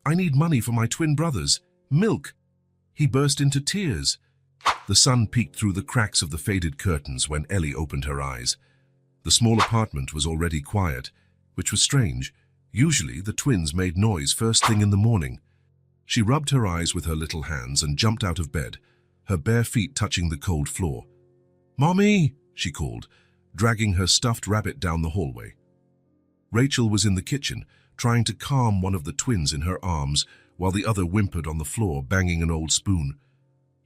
I need money for my twin brothers. Milk! He burst into tears. The sun peeked through the cracks of the faded curtains when Ellie opened her eyes. The small apartment was already quiet, which was strange. Usually, the twins made noise first thing in the morning. She rubbed her eyes with her little hands and jumped out of bed, her bare feet touching the cold floor. "Mommy!" she called, dragging her stuffed rabbit down the hallway. Rachel was in the kitchen, trying to calm one of the twins in her arms, while the other whimpered on the floor, banging an old spoon.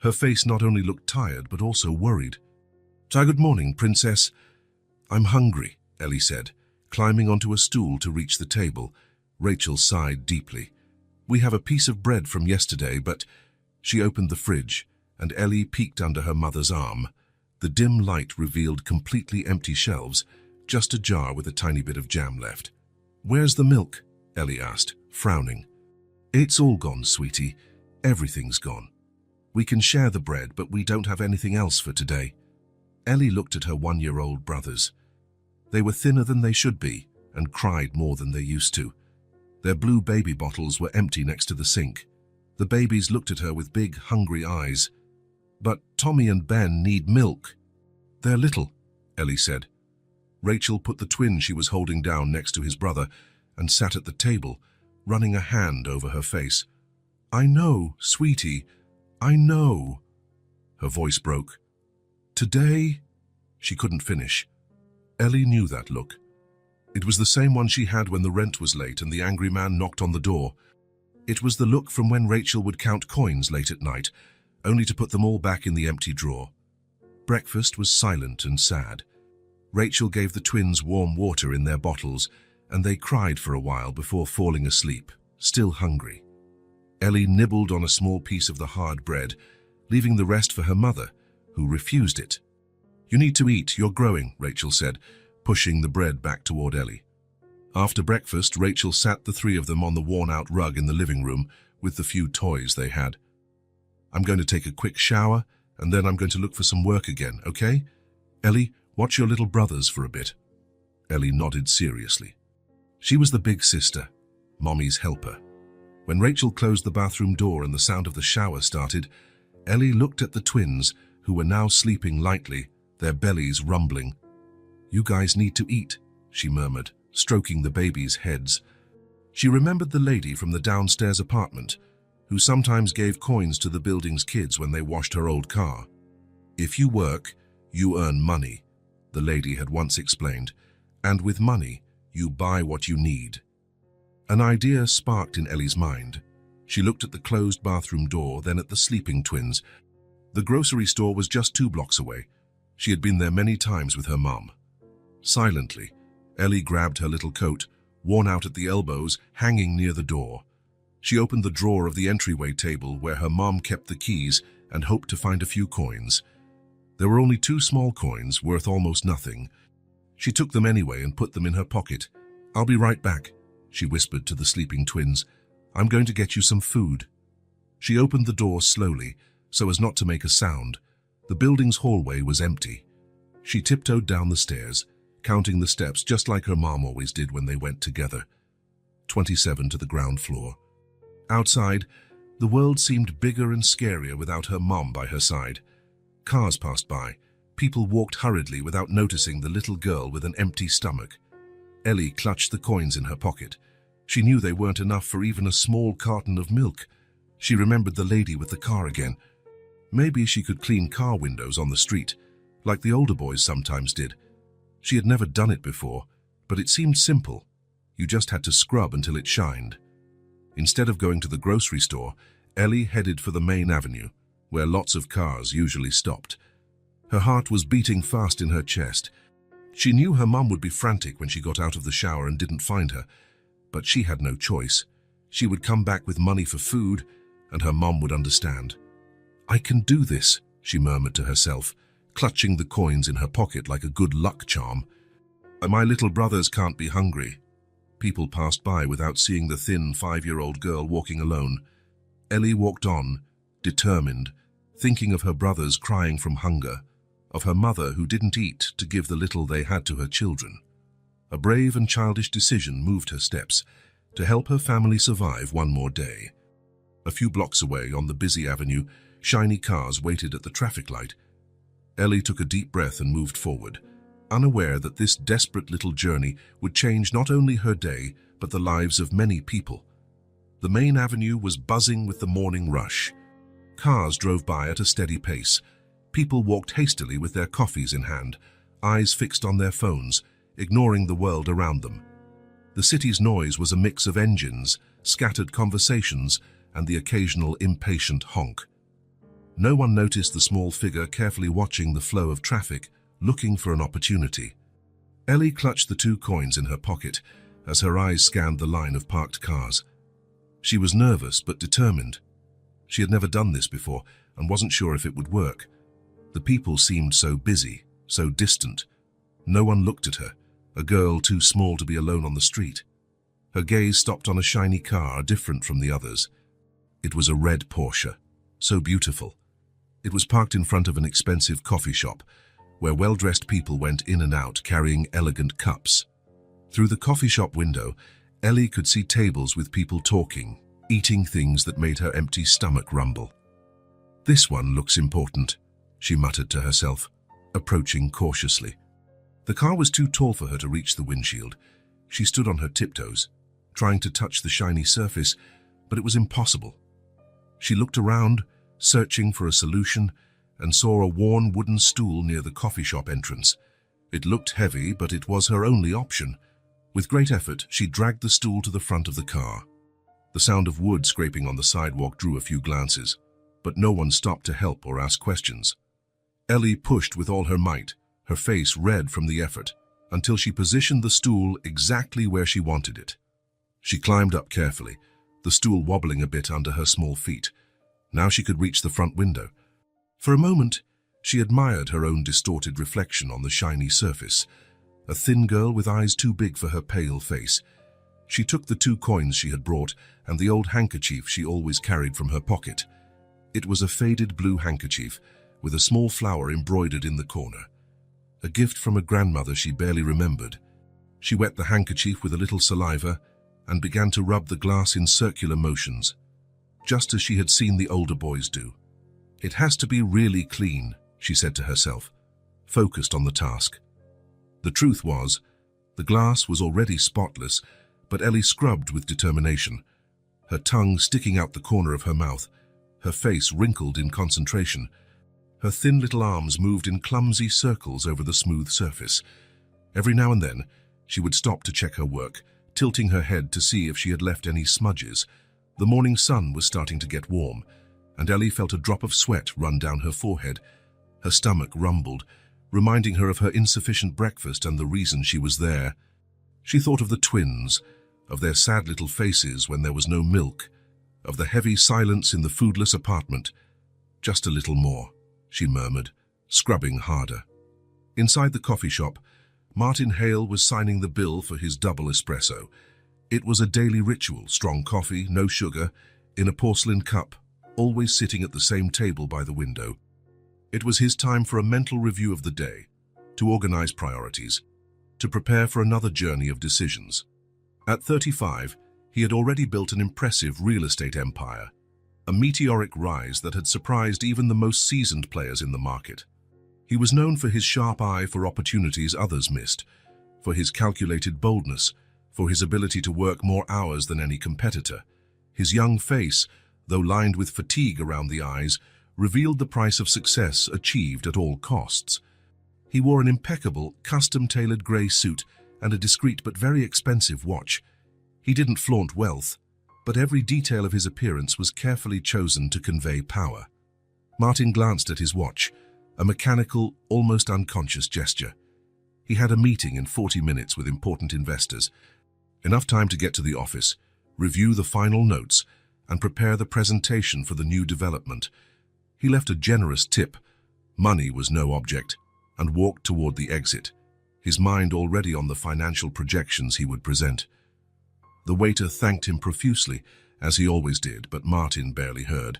Her face not only looked tired, but also worried. "Good morning, Princess." "I'm hungry," Ellie said, climbing onto a stool to reach the table. Rachel sighed deeply. "We have a piece of bread from yesterday, but—" She opened the fridge, and Ellie peeked under her mother's arm. The dim light revealed completely empty shelves, just a jar with a tiny bit of jam left. "Where's the milk?" Ellie asked, frowning. "It's all gone, sweetie. Everything's gone. We can share the bread, but we don't have anything else for today." Ellie looked at her 1-year-old brothers. They were thinner than they should be and cried more than they used to. Their blue baby bottles were empty next to the sink. The babies looked at her with big, hungry eyes. "But Tommy and Ben need milk." "They're little," Ellie said. Rachel put the twin she was holding down next to his brother and sat at the table, running a hand over her face. "I know, sweetie, I know." Her voice broke. "Today—" She couldn't finish. Ellie knew that look. It was the same one she had when the rent was late and the angry man knocked on the door. It was the look from when Rachel would count coins late at night, only to put them all back in the empty drawer. Breakfast was silent and sad. Rachel gave the twins warm water in their bottles, and they cried for a while before falling asleep, still hungry. Ellie nibbled on a small piece of the hard bread, leaving the rest for her mother, who refused it. "You need to eat, you're growing," Rachel said, pushing the bread back toward Ellie. After breakfast, Rachel sat the three of them on the worn-out rug in the living room with the few toys they had. "I'm going to take a quick shower, and then I'm going to look for some work again, okay? Ellie, watch your little brothers for a bit." Ellie nodded seriously. She was the big sister, Mommy's helper. When Rachel closed the bathroom door and the sound of the shower started, Ellie looked at the twins, who were now sleeping lightly, their bellies rumbling. "You guys need to eat," she murmured, stroking the babies' heads. She remembered the lady from the downstairs apartment, who sometimes gave coins to the building's kids when they washed her old car. "If you work, you earn money," the lady had once explained, "and with money, you buy what you need." An idea sparked in Ellie's mind. She looked at the closed bathroom door, then at the sleeping twins. The grocery store was just 2 blocks away. She had been there many times with her mom. Silently, Ellie grabbed her little coat, worn out at the elbows, hanging near the door. She opened the drawer of the entryway table where her mom kept the keys and hoped to find a few coins. There were only 2 small coins, worth almost nothing. She took them anyway and put them in her pocket. "I'll be right back," she whispered to the sleeping twins. "I'm going to get you some food." She opened the door slowly, so as not to make a sound. The building's hallway was empty. She tiptoed down the stairs, counting the steps just like her mom always did when they went together. 27 to the ground floor. Outside, the world seemed bigger and scarier without her mom by her side. Cars passed by. People walked hurriedly without noticing the little girl with an empty stomach. Ellie clutched the coins in her pocket. She knew they weren't enough for even a small carton of milk. She remembered the lady with the car again. Maybe she could clean car windows on the street, like the older boys sometimes did. She had never done it before, but it seemed simple. You just had to scrub until it shined. Instead of going to the grocery store, Ellie headed for the main avenue, where lots of cars usually stopped. Her heart was beating fast in her chest. She knew her mum would be frantic when she got out of the shower and didn't find her, but she had no choice. She would come back with money for food, and her mum would understand. "I can do this," she murmured to herself, clutching the coins in her pocket like a good luck charm. "My little brothers can't be hungry." People passed by without seeing the thin 5-year-old girl walking alone. Ellie walked on, determined, thinking of her brothers crying from hunger, of her mother who didn't eat to give the little they had to her children. A brave and childish decision moved her steps. to help her family survive one more day. A few blocks away on the busy avenue, shiny cars waited at the traffic light. Ellie took a deep breath and moved forward, unaware that this desperate little journey would change not only her day, but the lives of many people. The main avenue was buzzing with the morning rush. Cars drove by at a steady pace. People walked hastily with their coffees in hand, eyes fixed on their phones, ignoring the world around them. The city's noise was a mix of engines, scattered conversations, and the occasional impatient honk. No one noticed the small figure carefully watching the flow of traffic, looking for an opportunity. Ellie clutched the 2 coins in her pocket as her eyes scanned the line of parked cars. She was nervous but determined. She had never done this before and wasn't sure if it would work. The people seemed so busy, so distant. No one looked at her, a girl too small to be alone on the street. Her gaze stopped on a shiny car different from the others. It was a red Porsche, so beautiful. It was parked in front of an expensive coffee shop, where well-dressed people went in and out carrying elegant cups. Through the coffee shop window, Ellie could see tables with people talking, eating things that made her empty stomach rumble. "This one looks important," she muttered to herself, approaching cautiously. The car was too tall for her to reach the windshield. She stood on her tiptoes, trying to touch the shiny surface, but it was impossible. She looked around, searching for a solution, and saw a worn wooden stool near the coffee shop entrance. It looked heavy, but it was her only option. With great effort, she dragged the stool to the front of the car. The sound of wood scraping on the sidewalk drew a few glances, but no one stopped to help or ask questions. Ellie pushed with all her might, her face red from the effort, until she positioned the stool exactly where she wanted it. She climbed up carefully, the stool wobbling a bit under her small feet. Now she could reach the front window. For a moment, she admired her own distorted reflection on the shiny surface, a thin girl with eyes too big for her pale face. She took the 2 coins she had brought and the old handkerchief she always carried from her pocket. It was a faded blue handkerchief with a small flower embroidered in the corner, a gift from a grandmother she barely remembered. She wet the handkerchief with a little saliva and began to rub the glass in circular motions, just as she had seen the older boys do. "It has to be really clean," she said to herself, focused on the task. The truth was, the glass was already spotless, but Ellie scrubbed with determination, her tongue sticking out the corner of her mouth, her face wrinkled in concentration. Her thin little arms moved in clumsy circles over the smooth surface. Every now and then, she would stop to check her work, tilting her head to see if she had left any smudges. The morning sun was starting to get warm, and Ellie felt a drop of sweat run down her forehead. Her stomach rumbled, reminding her of her insufficient breakfast and the reason she was there. She thought of the twins, of their sad little faces when there was no milk, of the heavy silence in the foodless apartment. "Just a little more," she murmured, scrubbing harder. Inside the coffee shop, Martin Hale was signing the bill for his double espresso. It was a daily ritual: strong coffee, no sugar, in a porcelain cup, always sitting at the same table by the window. It was his time for a mental review of the day, to organize priorities, to prepare for another journey of decisions. At 35, he had already built an impressive real estate empire, a meteoric rise that had surprised even the most seasoned players in the market. He was known for his sharp eye for opportunities others missed, for his calculated boldness, for his ability to work more hours than any competitor. His young face, though lined with fatigue around the eyes, revealed the price of success achieved at all costs. He wore an impeccable, custom-tailored grey suit and a discreet but very expensive watch. He didn't flaunt wealth, but every detail of his appearance was carefully chosen to convey power. Martin glanced at his watch, a mechanical, almost unconscious gesture. He had a meeting in 40 minutes with important investors, enough time to get to the office, review the final notes, and prepare the presentation for the new development. He left a generous tip, money was no object, and walked toward the exit, his mind already on the financial projections he would present. The waiter thanked him profusely, as he always did, but Martin barely heard.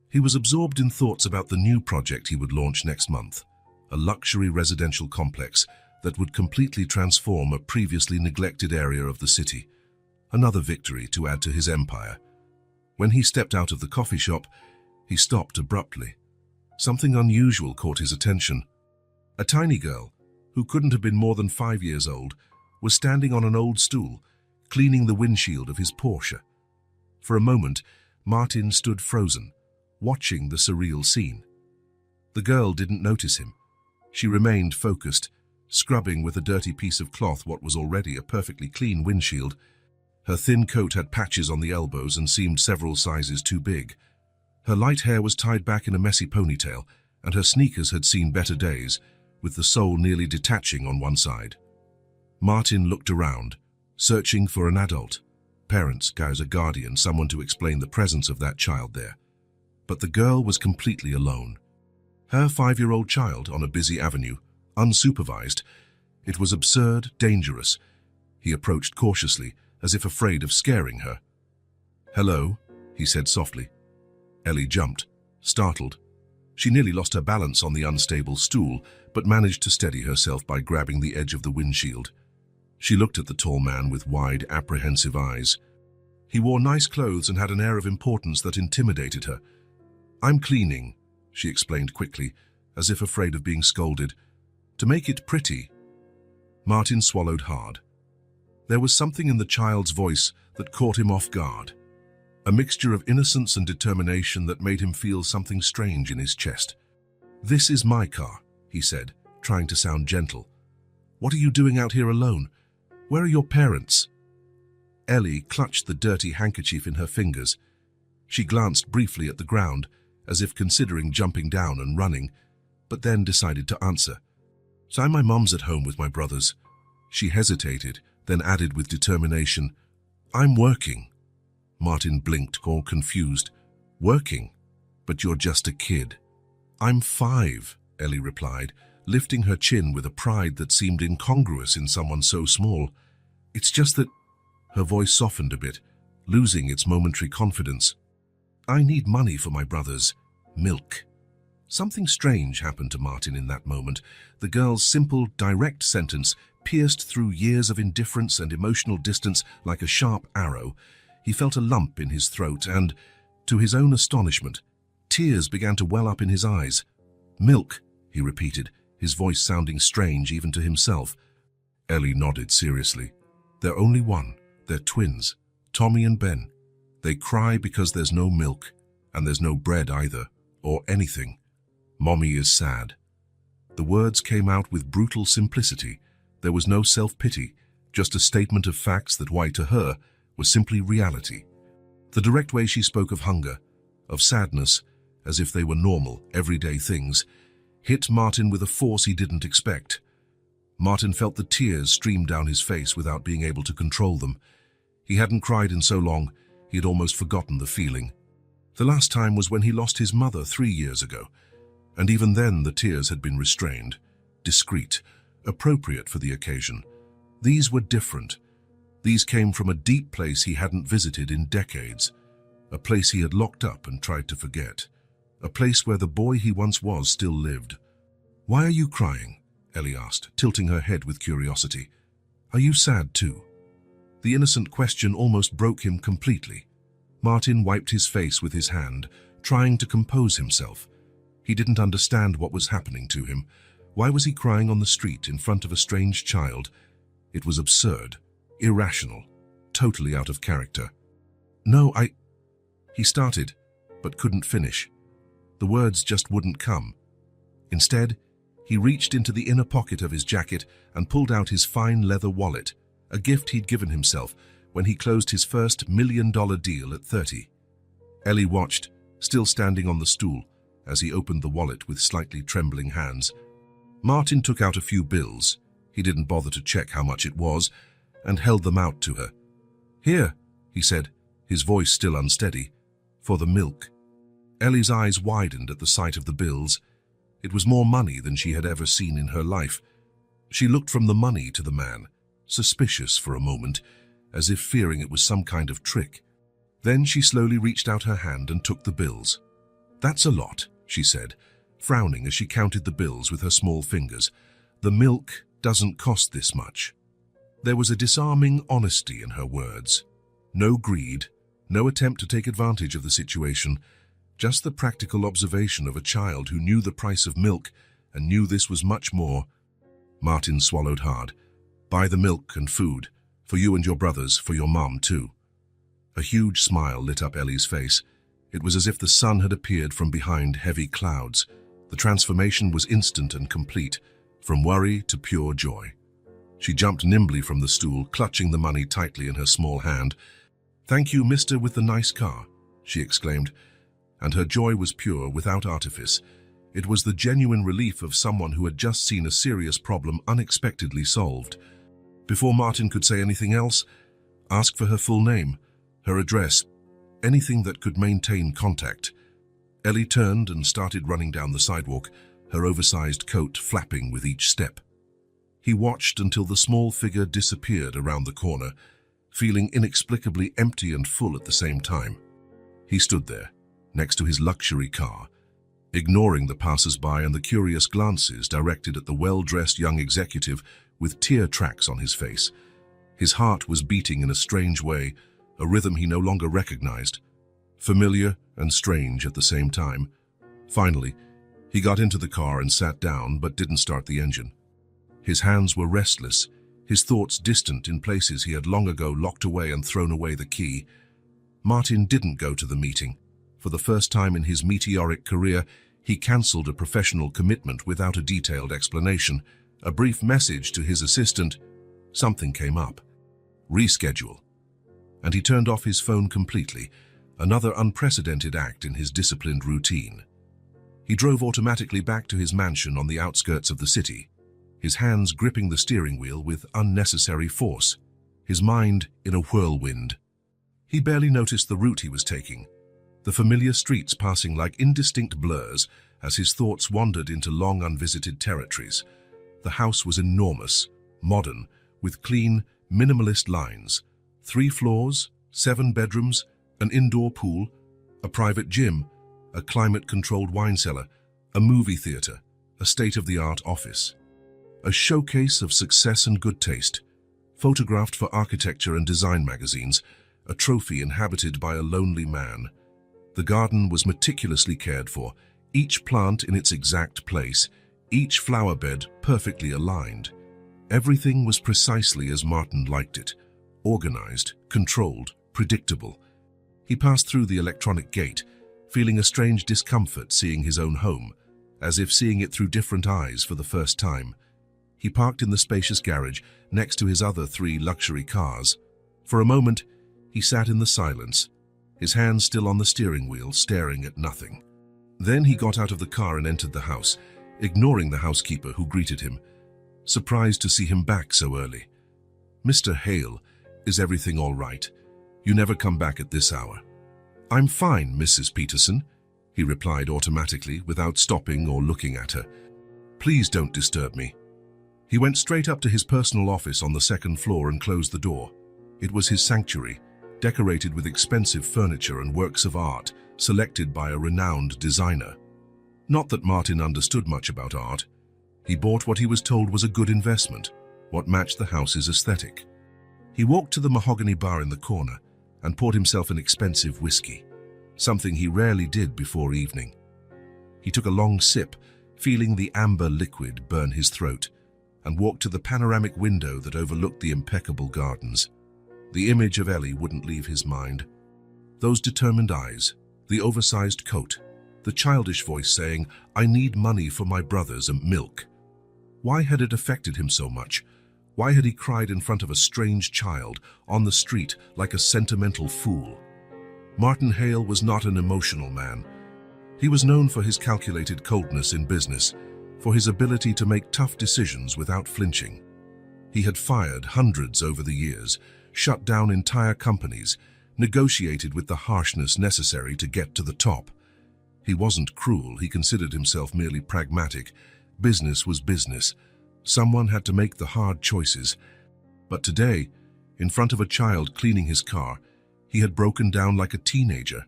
He was absorbed in thoughts about the new project he would launch next month, a luxury residential complex that would completely transform a previously neglected area of the city. Another victory to add to his empire. When he stepped out of the coffee shop, he stopped abruptly. Something unusual caught his attention. A tiny girl, who couldn't have been more than 5 years old, was standing on an old stool, cleaning the windshield of his Porsche. For a moment, Martin stood frozen, watching the surreal scene. The girl didn't notice him. She remained focused, scrubbing with a dirty piece of cloth what was already a perfectly clean windshield. Her thin coat had patches on the elbows and seemed several sizes too big. Her light hair was tied back in a messy ponytail, and her sneakers had seen better days, with the sole nearly detaching on one side. Martin looked around, searching for an adult, parents, guys, a guardian, someone to explain the presence of that child there. But the girl was completely alone. Her 5-year-old child on a busy avenue, unsupervised. It was absurd, dangerous. He approached cautiously, as if afraid of scaring her. "Hello," he said softly. Ellie jumped, startled. She nearly lost her balance on the unstable stool, but managed to steady herself by grabbing the edge of the windshield. She looked at the tall man with wide, apprehensive eyes. He wore nice clothes and had an air of importance that intimidated her. "I'm cleaning," she explained quickly, as if afraid of being scolded. "To make it pretty." Martin swallowed hard. There was something in the child's voice that caught him off guard. A mixture of innocence and determination that made him feel something strange in his chest. "This is my car," he said, trying to sound gentle. "What are you doing out here alone? Where are your parents?" Ellie clutched the dirty handkerchief in her fingers. She glanced briefly at the ground, as if considering jumping down and running, but then decided to answer. "So my mum's at home with my brothers." She hesitated, then added with determination, "I'm working." Martin blinked, all confused. "Working? But you're just a kid." "I'm 5, Ellie replied, lifting her chin with a pride that seemed incongruous in someone so small. "It's just that—" Her voice softened a bit, losing its momentary confidence. "I need money for my brothers. Milk." Something strange happened to Martin in that moment. The girl's simple, direct sentence pierced through years of indifference and emotional distance like a sharp arrow. He felt a lump in his throat and, to his own astonishment, tears began to well up in his eyes. "Milk," he repeated, his voice sounding strange even to himself. Ellie nodded seriously. "They're only one. They're twins, Tommy and Ben. They cry because there's no milk, and there's no bread either, or anything. Mommy is sad." The words came out with brutal simplicity. There was no self-pity, just a statement of facts that, why to her, was simply reality. The direct way she spoke of hunger, of sadness, as if they were normal, everyday things, hit Martin with a force he didn't expect. Martin felt the tears stream down his face without being able to control them. He hadn't cried in so long, he had almost forgotten the feeling. The last time was when he lost his mother 3 years ago, and even then the tears had been restrained, discreet, appropriate for the occasion. These were different. These came from a deep place he hadn't visited in decades, a place he had locked up and tried to forget, a place where the boy he once was still lived. "Why are you crying?" Ellie asked, tilting her head with curiosity. "Are you sad too?" The innocent question almost broke him completely. Martin wiped his face with his hand, trying to compose himself. He didn't understand what was happening to him. Why was he crying on the street in front of a strange child? It was absurd, irrational, totally out of character. "No, He started, but couldn't finish. The words just wouldn't come. Instead, he reached into the inner pocket of his jacket and pulled out his fine leather wallet, a gift he'd given himself when he closed his first $1 million deal at 30. Ellie watched, still standing on the stool, as he opened the wallet with slightly trembling hands. Martin took out a few bills. He didn't bother to check how much it was, and held them out to her. "Here," he said, his voice still unsteady, "for the milk." Ellie's eyes widened at the sight of the bills. It was more money than she had ever seen in her life. She looked from the money to the man, suspicious for a moment, as if fearing it was some kind of trick. Then she slowly reached out her hand and took the bills. "That's a lot," she said, frowning as she counted the bills with her small fingers. "The milk doesn't cost this much." There was a disarming honesty in her words. No greed, no attempt to take advantage of the situation, just the practical observation of a child who knew the price of milk and knew this was much more. Martin swallowed hard. Buy the milk and food, for you and your brothers, for your mom too. A huge smile lit up Ellie's face. It was as if the sun had appeared from behind heavy clouds. The transformation was instant and complete, from worry to pure joy. She jumped nimbly from the stool, clutching the money tightly in her small hand. "Thank you, mister with the nice car," she exclaimed, and her joy was pure, without artifice. It was the genuine relief of someone who had just seen a serious problem unexpectedly solved. Before Martin could say anything else, ask for her full name, her address, anything that could maintain contact. Ellie turned and started running down the sidewalk, her oversized coat flapping with each step. He watched until the small figure disappeared around the corner, feeling inexplicably empty and full at the same time. He stood there, next to his luxury car, ignoring the passers-by and the curious glances directed at the well-dressed young executive with tear tracks on his face. His heart was beating in a strange way, a rhythm he no longer recognized, familiar and strange at the same time. Finally, he got into the car and sat down, but didn't start the engine. His hands were restless, his thoughts distant in places he had long ago locked away and thrown away the key. Martin didn't go to the meeting. For the first time in his meteoric career, he cancelled a professional commitment without a detailed explanation. A brief message to his assistant. Something came up. Reschedule. And he turned off his phone completely, another unprecedented act in his disciplined routine. He drove automatically back to his mansion on the outskirts of the city, his hands gripping the steering wheel with unnecessary force, his mind in a whirlwind. He barely noticed the route he was taking, the familiar streets passing like indistinct blurs as his thoughts wandered into long unvisited territories. The house was enormous, modern, with clean, minimalist lines. 3 floors, 7 bedrooms, an indoor pool, a private gym, a climate-controlled wine cellar, a movie theater, a state-of-the-art office. A showcase of success and good taste, photographed for architecture and design magazines, a trophy inhabited by a lonely man. The garden was meticulously cared for, each plant in its exact place, each flower bed perfectly aligned. Everything was precisely as Martin liked it, organized, controlled, predictable. He passed through the electronic gate, feeling a strange discomfort seeing his own home, as if seeing it through different eyes for the first time. He parked in the spacious garage next to his other 3 luxury cars. For a moment, he sat in the silence, his hands still on the steering wheel, staring at nothing. Then he got out of the car and entered the house, ignoring the housekeeper who greeted him, surprised to see him back so early. "Mr. Hale, is everything all right? You never come back at this hour." "I'm fine, Mrs. Peterson," he replied automatically without stopping or looking at her. "Please don't disturb me." He went straight up to his personal office on the 2nd floor and closed the door. It was his sanctuary, decorated with expensive furniture and works of art, selected by a renowned designer. Not that Martin understood much about art. He bought what he was told was a good investment, what matched the house's aesthetic. He walked to the mahogany bar in the corner and poured himself an expensive whiskey, something he rarely did before evening. He took a long sip, feeling the amber liquid burn his throat, and walked to the panoramic window that overlooked the impeccable gardens. The image of Ellie wouldn't leave his mind. Those determined eyes, the oversized coat, the childish voice saying, "I need money for my brothers and milk." Why had it affected him so much? Why had he cried in front of a strange child, on the street, like a sentimental fool? Martin Hale was not an emotional man. He was known for his calculated coldness in business, for his ability to make tough decisions without flinching. He had fired hundreds over the years, shut down entire companies, negotiated with the harshness necessary to get to the top. He wasn't cruel, he considered himself merely pragmatic. Business was business. Someone had to make the hard choices. But today, in front of a child cleaning his car, he had broken down like a teenager.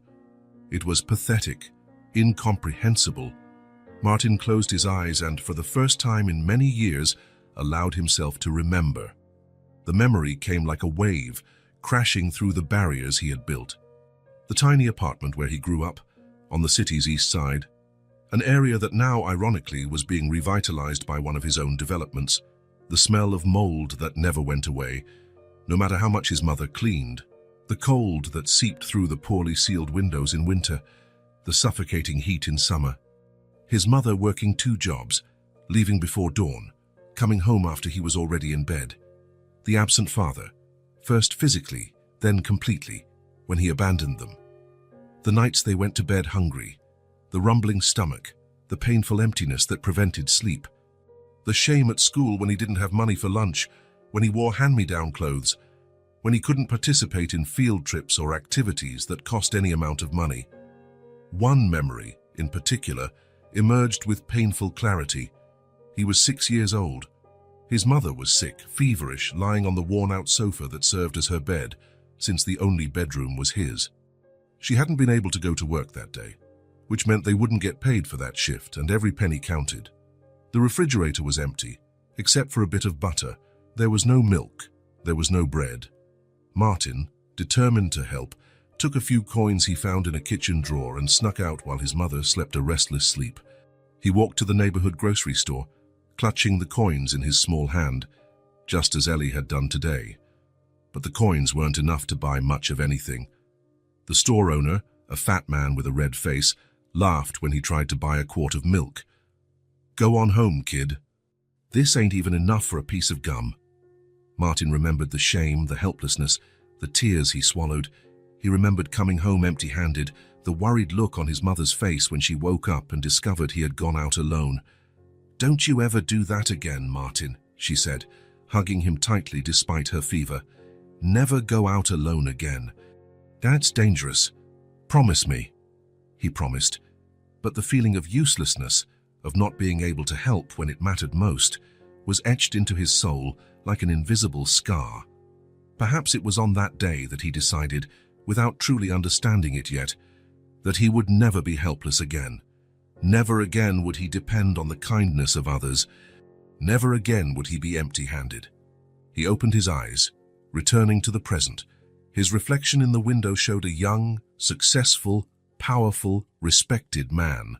It was pathetic, incomprehensible. Martin closed his eyes and, for the first time in many years, allowed himself to remember. The memory came like a wave, crashing through the barriers he had built. The tiny apartment where he grew up, on the city's east side, an area that now, ironically, was being revitalized by one of his own developments, the smell of mold that never went away, no matter how much his mother cleaned, the cold that seeped through the poorly sealed windows in winter, the suffocating heat in summer. His mother working 2 jobs, leaving before dawn, coming home after he was already in bed. The absent father, first physically, then completely, when he abandoned them. The nights they went to bed hungry, the rumbling stomach, the painful emptiness that prevented sleep. The shame at school when he didn't have money for lunch, when he wore hand-me-down clothes, when he couldn't participate in field trips or activities that cost any amount of money. One memory, in particular, emerged with painful clarity. He was 6 years old. His mother was sick, feverish, lying on the worn-out sofa that served as her bed, since the only bedroom was his. She hadn't been able to go to work that day, which meant they wouldn't get paid for that shift, and every penny counted. The refrigerator was empty, except for a bit of butter. There was no milk. There was no bread. Martin, determined to help, took a few coins he found in a kitchen drawer and snuck out while his mother slept a restless sleep. He walked to the neighborhood grocery store, clutching the coins in his small hand, just as Ellie had done today. But the coins weren't enough to buy much of anything. The store owner, a fat man with a red face, laughed when he tried to buy a quart of milk. "Go on home, kid. This ain't even enough for a piece of gum." Martin remembered the shame, the helplessness, the tears he swallowed. He remembered coming home empty-handed, the worried look on his mother's face when she woke up and discovered he had gone out alone. "Don't you ever do that again, Martin," she said, hugging him tightly despite her fever. "Never go out alone again. That's dangerous. Promise me." He promised, but the feeling of uselessness, of not being able to help when it mattered most, was etched into his soul like an invisible scar. Perhaps it was on that day that he decided, without truly understanding it yet, that he would never be helpless again. Never again would he depend on the kindness of others. Never again would he be empty-handed. He opened his eyes, returning to the present. His reflection in the window showed a young, successful, powerful, respected man.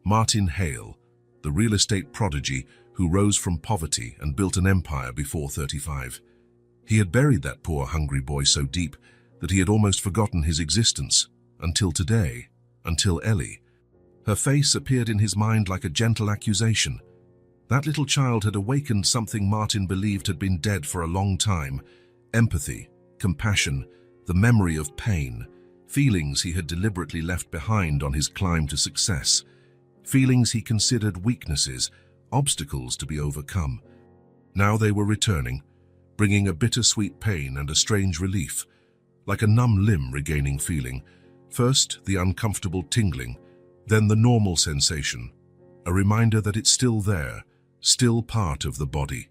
Martin Hale, the real estate prodigy who rose from poverty and built an empire before 35. He had buried that poor, hungry boy so deep that he had almost forgotten his existence, until today, until Ellie. Her face appeared in his mind like a gentle accusation. That little child had awakened something Martin believed had been dead for a long time: empathy, compassion, the memory of pain, feelings he had deliberately left behind on his climb to success, feelings he considered weaknesses, obstacles to be overcome. Now they were returning, bringing a bittersweet pain and a strange relief, like a numb limb regaining feeling. First, the uncomfortable tingling, then the normal sensation, a reminder that it's still there, still part of the body.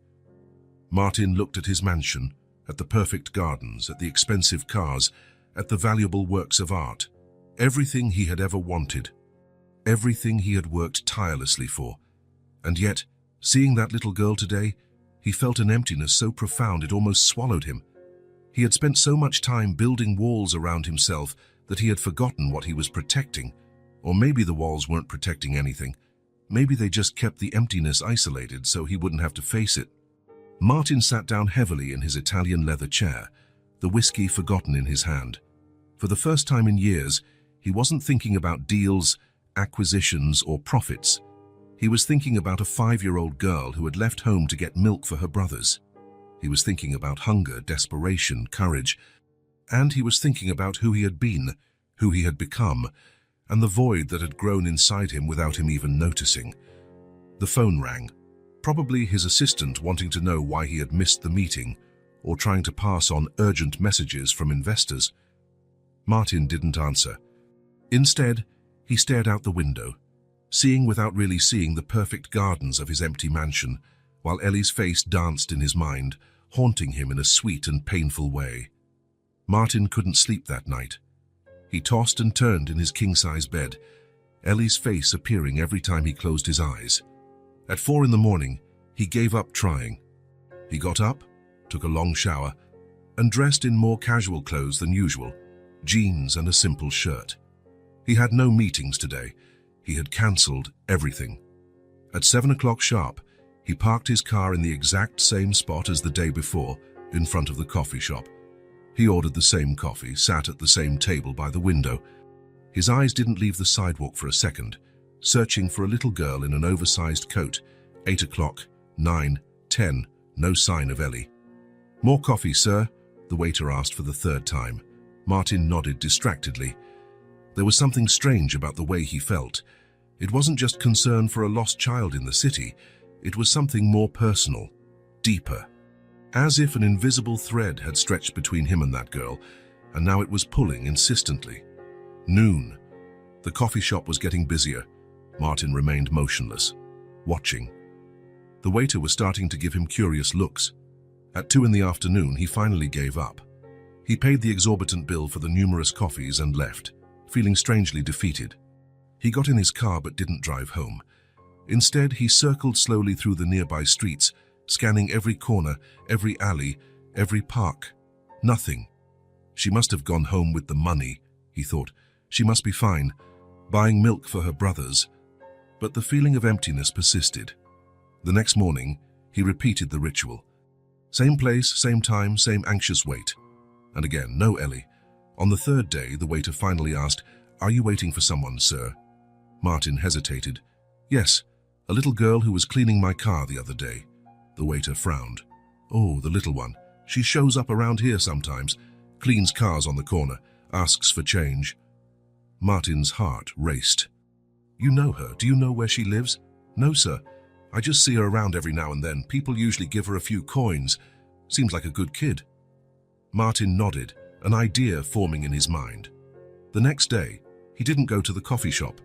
Martin looked at his mansion, at the perfect gardens, at the expensive cars, at the valuable works of art, everything he had ever wanted, everything he had worked tirelessly for. And yet, seeing that little girl today, he felt an emptiness so profound it almost swallowed him. He had spent so much time building walls around himself that he had forgotten what he was protecting. Or maybe the walls weren't protecting anything. Maybe they just kept the emptiness isolated so he wouldn't have to face it. Martin sat down heavily in his Italian leather chair, the whiskey forgotten in his hand. For the first time in years, he wasn't thinking about deals, acquisitions, or profits. He was thinking about a 5-year-old girl who had left home to get milk for her brothers. He was thinking about hunger, desperation, courage, and he was thinking about who he had been, who he had become, and the void that had grown inside him without him even noticing. The phone rang, probably his assistant wanting to know why he had missed the meeting, or trying to pass on urgent messages from investors. Martin didn't answer. Instead, he stared out the window, seeing without really seeing the perfect gardens of his empty mansion, while Ellie's face danced in his mind, haunting him in a sweet and painful way. Martin couldn't sleep that night. He tossed and turned in his king-size bed, Ellie's face appearing every time he closed his eyes. At 4 in the morning, he gave up trying. He got up, took a long shower, and dressed in more casual clothes than usual, jeans and a simple shirt. He had no meetings today. He had cancelled everything. At 7 o'clock sharp, he parked his car in the exact same spot as the day before, in front of the coffee shop. He ordered the same coffee, sat at the same table by the window. His eyes didn't leave the sidewalk for a second, searching for a little girl in an oversized coat. 8 o'clock, 9, 10, no sign of Ellie. "More coffee, sir?" the waiter asked for the third time. Martin nodded distractedly. There was something strange about the way he felt. It wasn't just concern for a lost child in the city. It was something more personal, deeper. As if an invisible thread had stretched between him and that girl, and now it was pulling insistently. Noon. The coffee shop was getting busier. Martin remained motionless, watching. The waiter was starting to give him curious looks. At 2 in the afternoon, he finally gave up. He paid the exorbitant bill for the numerous coffees and left, feeling strangely defeated. He got in his car but didn't drive home. Instead, he circled slowly through the nearby streets, scanning every corner, every alley, every park. Nothing. She must have gone home with the money, he thought. She must be fine, buying milk for her brothers. But the feeling of emptiness persisted. The next morning, he repeated the ritual. Same place, same time, same anxious wait. And again, no Ellie. On the third day, the waiter finally asked, "Are you waiting for someone, sir?" Martin hesitated. "Yes, a little girl who was cleaning my car the other day." The waiter frowned. "Oh, the little one. She shows up around here sometimes, cleans cars on the corner, asks for change." Martin's heart raced. "You know her. Do you know where she lives?" "No, sir. I just see her around every now and then. People usually give her a few coins. Seems like a good kid." Martin nodded, an idea forming in his mind. The next day, he didn't go to the coffee shop.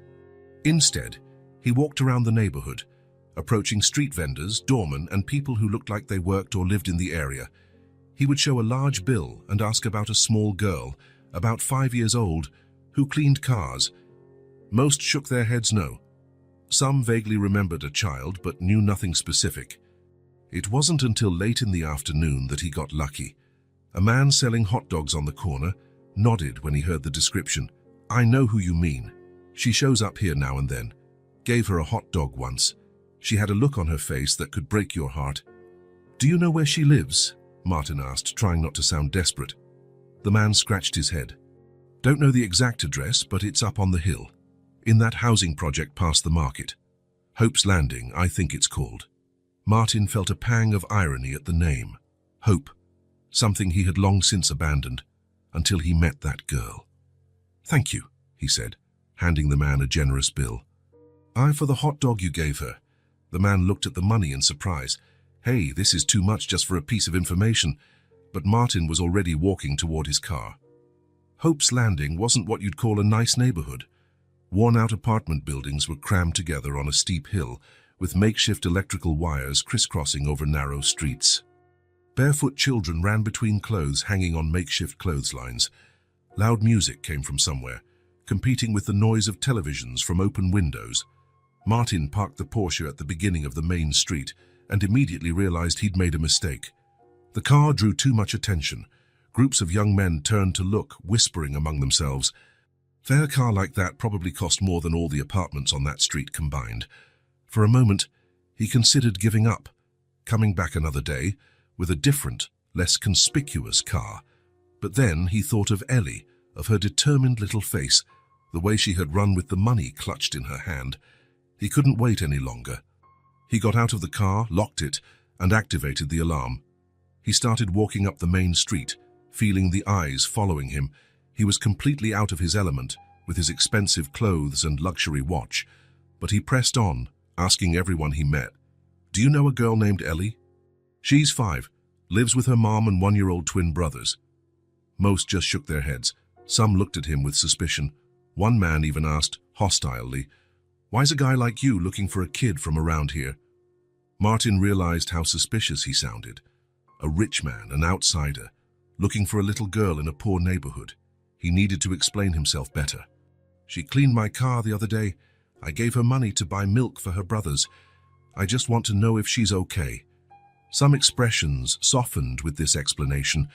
Instead, he walked around the neighborhood, approaching street vendors, doormen, and people who looked like they worked or lived in the area. He would show a large bill and ask about a small girl, about 5 years old, who cleaned cars. Most shook their heads no. Some vaguely remembered a child but knew nothing specific. It wasn't until late in the afternoon that he got lucky. A man selling hot dogs on the corner nodded when he heard the description. "I know who you mean. She shows up here now and then. Gave her a hot dog once. She had a look on her face that could break your heart." "Do you know where she lives?" Martin asked, trying not to sound desperate. The man scratched his head. "Don't know the exact address, but it's up on the hill. In that housing project past the market. Hope's Landing, I think it's called." Martin felt a pang of irony at the name. Hope. Something he had long since abandoned, until he met that girl. "Thank you," he said, handing the man a generous bill. "Aye, for the hot dog you gave her." The man looked at the money in surprise. "Hey, this is too much just for a piece of information." But Martin was already walking toward his car. Hope's Landing wasn't what you'd call a nice neighborhood. Worn-out apartment buildings were crammed together on a steep hill, with makeshift electrical wires crisscrossing over narrow streets. Barefoot children ran between clothes hanging on makeshift clotheslines. Loud music came from somewhere, competing with the noise of televisions from open windows. Martin parked the Porsche at the beginning of the main street and immediately realized he'd made a mistake. The car drew too much attention. Groups of young men turned to look, whispering among themselves. Their car like that probably cost more than all the apartments on that street combined. For a moment, he considered giving up, coming back another day with a different, less conspicuous car. But then he thought of Ellie, of her determined little face, the way she had run with the money clutched in her hand. He couldn't wait any longer. He got out of the car, locked it, and activated the alarm. He started walking up the main street, feeling the eyes following him. He was completely out of his element, with his expensive clothes and luxury watch. But he pressed on, asking everyone he met, "Do you know a girl named Ellie?" "She's 5, lives with her mom and 1-year-old twin brothers." Most just shook their heads. Some looked at him with suspicion. One man even asked, hostilely, "Why's a guy like you looking for a kid from around here?" Martin realized how suspicious he sounded. A rich man, an outsider, looking for a little girl in a poor neighborhood. He needed to explain himself better. "She cleaned my car the other day. I gave her money to buy milk for her brothers. I just want to know if she's okay." Some expressions softened with this explanation.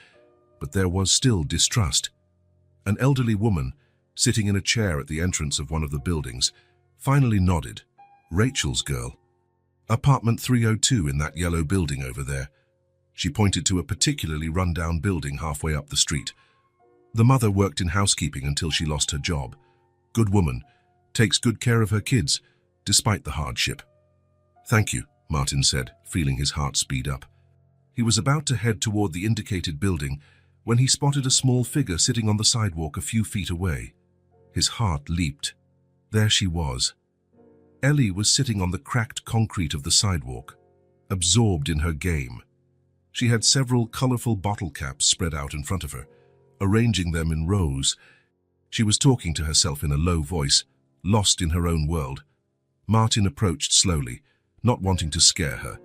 but there was still distrust. An elderly woman, sitting in a chair at the entrance of one of the buildings, finally nodded. Rachel's girl. Apartment 302 in that yellow building over there. She pointed to a particularly run-down building halfway up the street. The mother worked in housekeeping until she lost her job. Good woman, takes good care of her kids, despite the hardship. Thank you, Martin said, feeling his heart speed up. He was about to head toward the indicated building when he spotted a small figure sitting on the sidewalk a few feet away. His heart leaped. There she was. Ellie was sitting on the cracked concrete of the sidewalk, absorbed in her game. She had several colorful bottle caps spread out in front of her, arranging them in rows. She was talking to herself in a low voice, lost in her own world. Martin approached slowly, not wanting to scare her.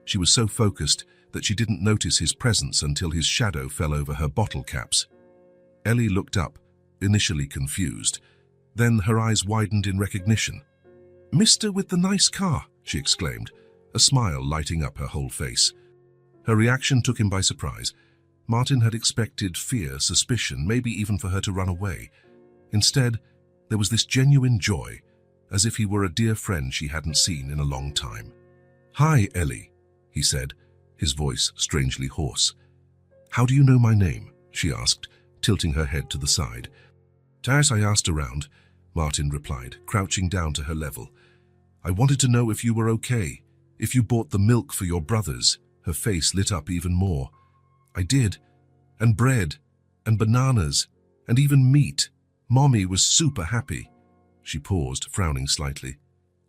She was so focused that she didn't notice his presence until his shadow fell over her bottle caps. Ellie looked up, initially confused. Then her eyes widened in recognition. "Mister with the nice car," she exclaimed, a smile lighting up her whole face. Her reaction took him by surprise. Martin had expected fear, suspicion, maybe even for her to run away. Instead, there was this genuine joy, as if he were a dear friend she hadn't seen in a long time. "Hi, Ellie," he said, his voice strangely hoarse. "How do you know my name?" she asked, tilting her head to the side. "As I asked around," Martin replied, crouching down to her level. "I wanted to know if you were okay, if you bought the milk for your brothers." Her face lit up even more. "I did. And bread. And bananas. And even meat. Mommy was super happy." She paused, frowning slightly.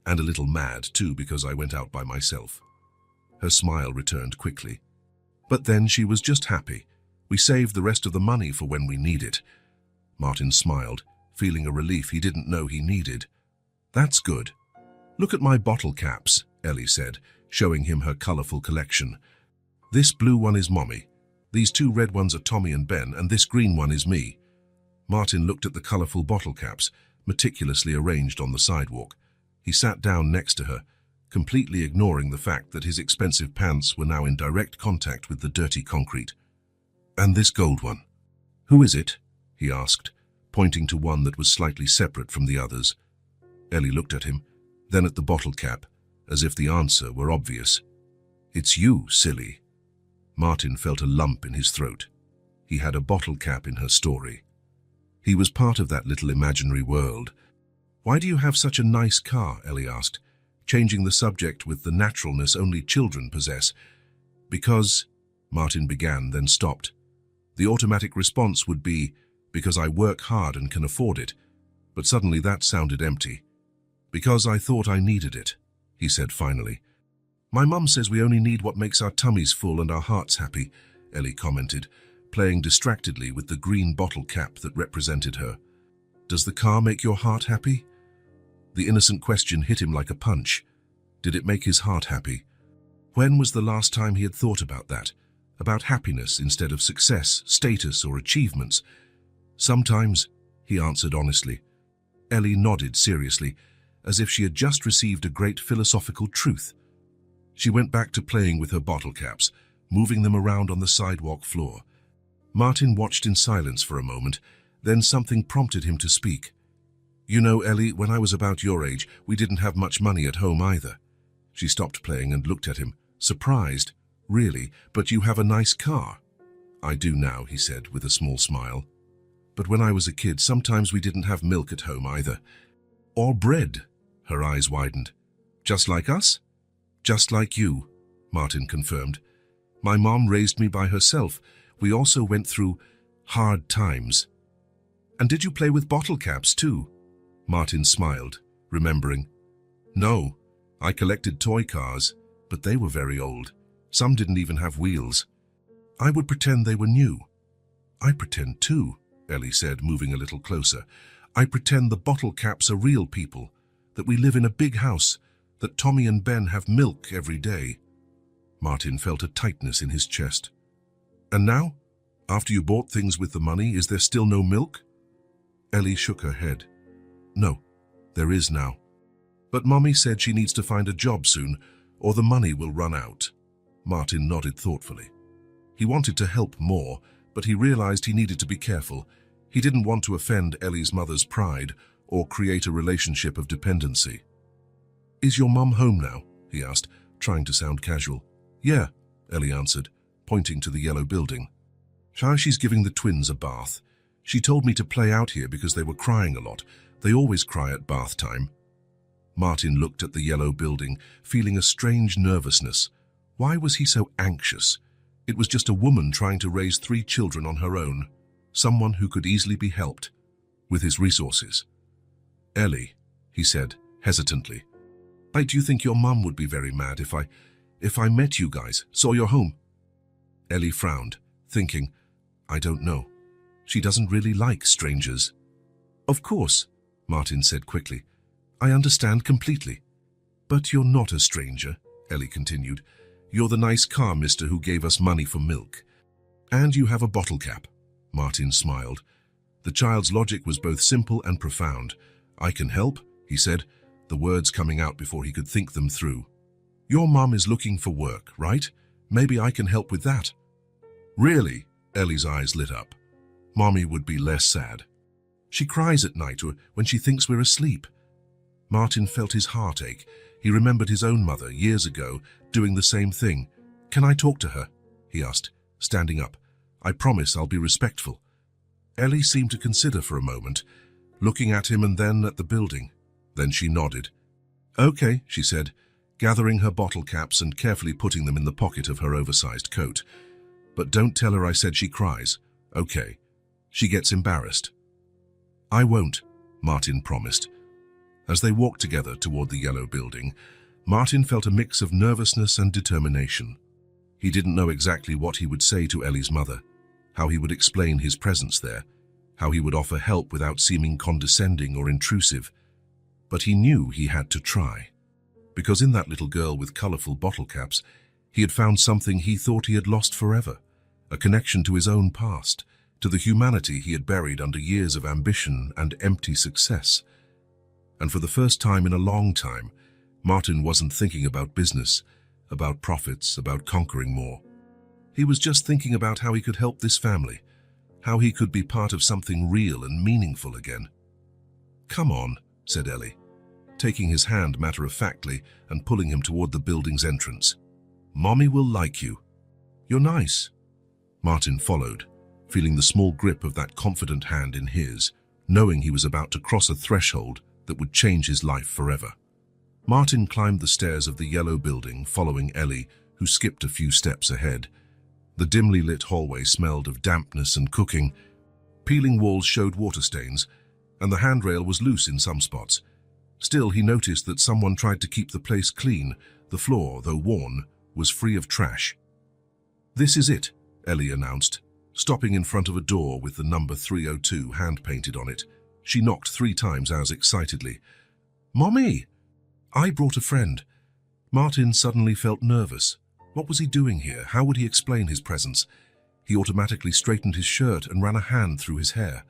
"And a little mad, too, because I went out by myself." Her smile returned quickly. "But then she was just happy. We saved the rest of the money for when we need it." Martin smiled, feeling a relief he didn't know he needed. "That's good. Look at my bottle caps," Ellie said, showing him her colorful collection. "This blue one is Mommy. These two red ones are Tommy and Ben, and this green one is me." Martin looked at the colorful bottle caps, meticulously arranged on the sidewalk. He sat down next to her, completely ignoring the fact that his expensive pants were now in direct contact with the dirty concrete. "And this gold one? Who is it?" he asked, pointing to one that was slightly separate from the others. Ellie looked at him, then at the bottle cap, as if the answer were obvious. "It's you, silly." Martin felt a lump in his throat. He had a bottle cap in her story. He was part of that little imaginary world. "Why do you have such a nice car?" Ellie asked, changing the subject with the naturalness only children possess. "Because," Martin began, then stopped. The automatic response would be, "Because I work hard and can afford it," but suddenly that sounded empty. "Because I thought I needed it," he said finally. "My mum says we only need what makes our tummies full and our hearts happy," Ellie commented, playing distractedly with the green bottle cap that represented her. "Does the car make your heart happy?" The innocent question hit him like a punch. Did it make his heart happy? When was the last time he had thought about that? About happiness instead of success, status, or achievements? "Sometimes," he answered honestly. Ellie nodded seriously, as if she had just received a great philosophical truth. She went back to playing with her bottle caps, moving them around on the sidewalk floor. Martin watched in silence for a moment, then something prompted him to speak. "You know, Ellie, when I was about your age, we didn't have much money at home either." She stopped playing and looked at him, surprised. "Really? But you have a nice car." "I do now," he said with a small smile. "But when I was a kid, sometimes we didn't have milk at home either. Or bread." Her eyes widened. "Just like us?" "Just like you," Martin confirmed. "My mom raised me by herself. We also went through hard times." "And did you play with bottle caps too?" Martin smiled, remembering. "No, I collected toy cars, but they were very old. Some didn't even have wheels. I would pretend they were new." "I pretend too," Ellie said, moving a little closer. "I pretend the bottle caps are real people, that we live in a big house, that Tommy and Ben have milk every day." Martin felt a tightness in his chest. "And now? After you bought things with the money, is there still no milk?" Ellie shook her head. "No, there is now. But Mommy said she needs to find a job soon, or the money will run out." Martin nodded thoughtfully. He wanted to help more, but he realized he needed to be careful. He didn't want to offend Ellie's mother's pride or create a relationship of dependency. "Is your mum home now?" he asked, trying to sound casual. "Yeah," Ellie answered, pointing to the yellow building. "She's giving the twins a bath. She told me to play out here because they were crying a lot. They always cry at bath time." Martin looked at the yellow building, feeling a strange nervousness. Why was he so anxious? It was just a woman trying to raise 3 children on her own, someone who could easily be helped with his resources. "Ellie," he said, hesitantly, "do you think your mum would be very mad if I met you guys, saw your home?" Ellie frowned, thinking, "I don't know. She doesn't really like strangers." "Of course," Martin said quickly. "I understand completely." "But you're not a stranger," Ellie continued. "You're the nice car mister who gave us money for milk. And you have a bottle cap." Martin smiled. The child's logic was both simple and profound. "I can help," he said, the words coming out before he could think them through. "Your mum is looking for work, right? Maybe I can help with that." "Really?" Ellie's eyes lit up. "Mommy would be less sad. She cries at night when she thinks we're asleep." Martin felt his heart ache. He remembered his own mother years ago doing the same thing. "Can I talk to her?" he asked, standing up. "I promise I'll be respectful." Ellie seemed to consider for a moment, looking at him and then at the building. Then she nodded. "Okay," she said, gathering her bottle caps and carefully putting them in the pocket of her oversized coat. "But don't tell her I said she cries, okay? She gets embarrassed." "I won't," Martin promised. As they walked together toward the yellow building, Martin felt a mix of nervousness and determination. He didn't know exactly what he would say to Ellie's mother, how he would explain his presence there, how he would offer help without seeming condescending or intrusive. But he knew he had to try. Because in that little girl with colorful bottle caps, he had found something he thought he had lost forever, a connection to his own past, to the humanity he had buried under years of ambition and empty success. And for the first time in a long time, Martin wasn't thinking about business, about profits, about conquering more. He was just thinking about how he could help this family, how he could be part of something real and meaningful again. "Come on," said Ellie, taking his hand matter-of-factly and pulling him toward the building's entrance. "Mommy will like you. You're nice." Martin followed, feeling the small grip of that confident hand in his, knowing he was about to cross a threshold that would change his life forever. Martin climbed the stairs of the yellow building, following Ellie, who skipped a few steps ahead. The dimly lit hallway smelled of dampness and cooking. Peeling walls showed water stains, and the handrail was loose in some spots. Still, he noticed that someone tried to keep the place clean. The floor, though worn, was free of trash. "This is it," Ellie announced, stopping in front of a door with the number 302 hand-painted on it. She knocked 3 times as excitedly. "Mommy!" "I brought a friend." Martin suddenly felt nervous. What was he doing here? How would he explain his presence? He automatically straightened his shirt and ran a hand through his hair.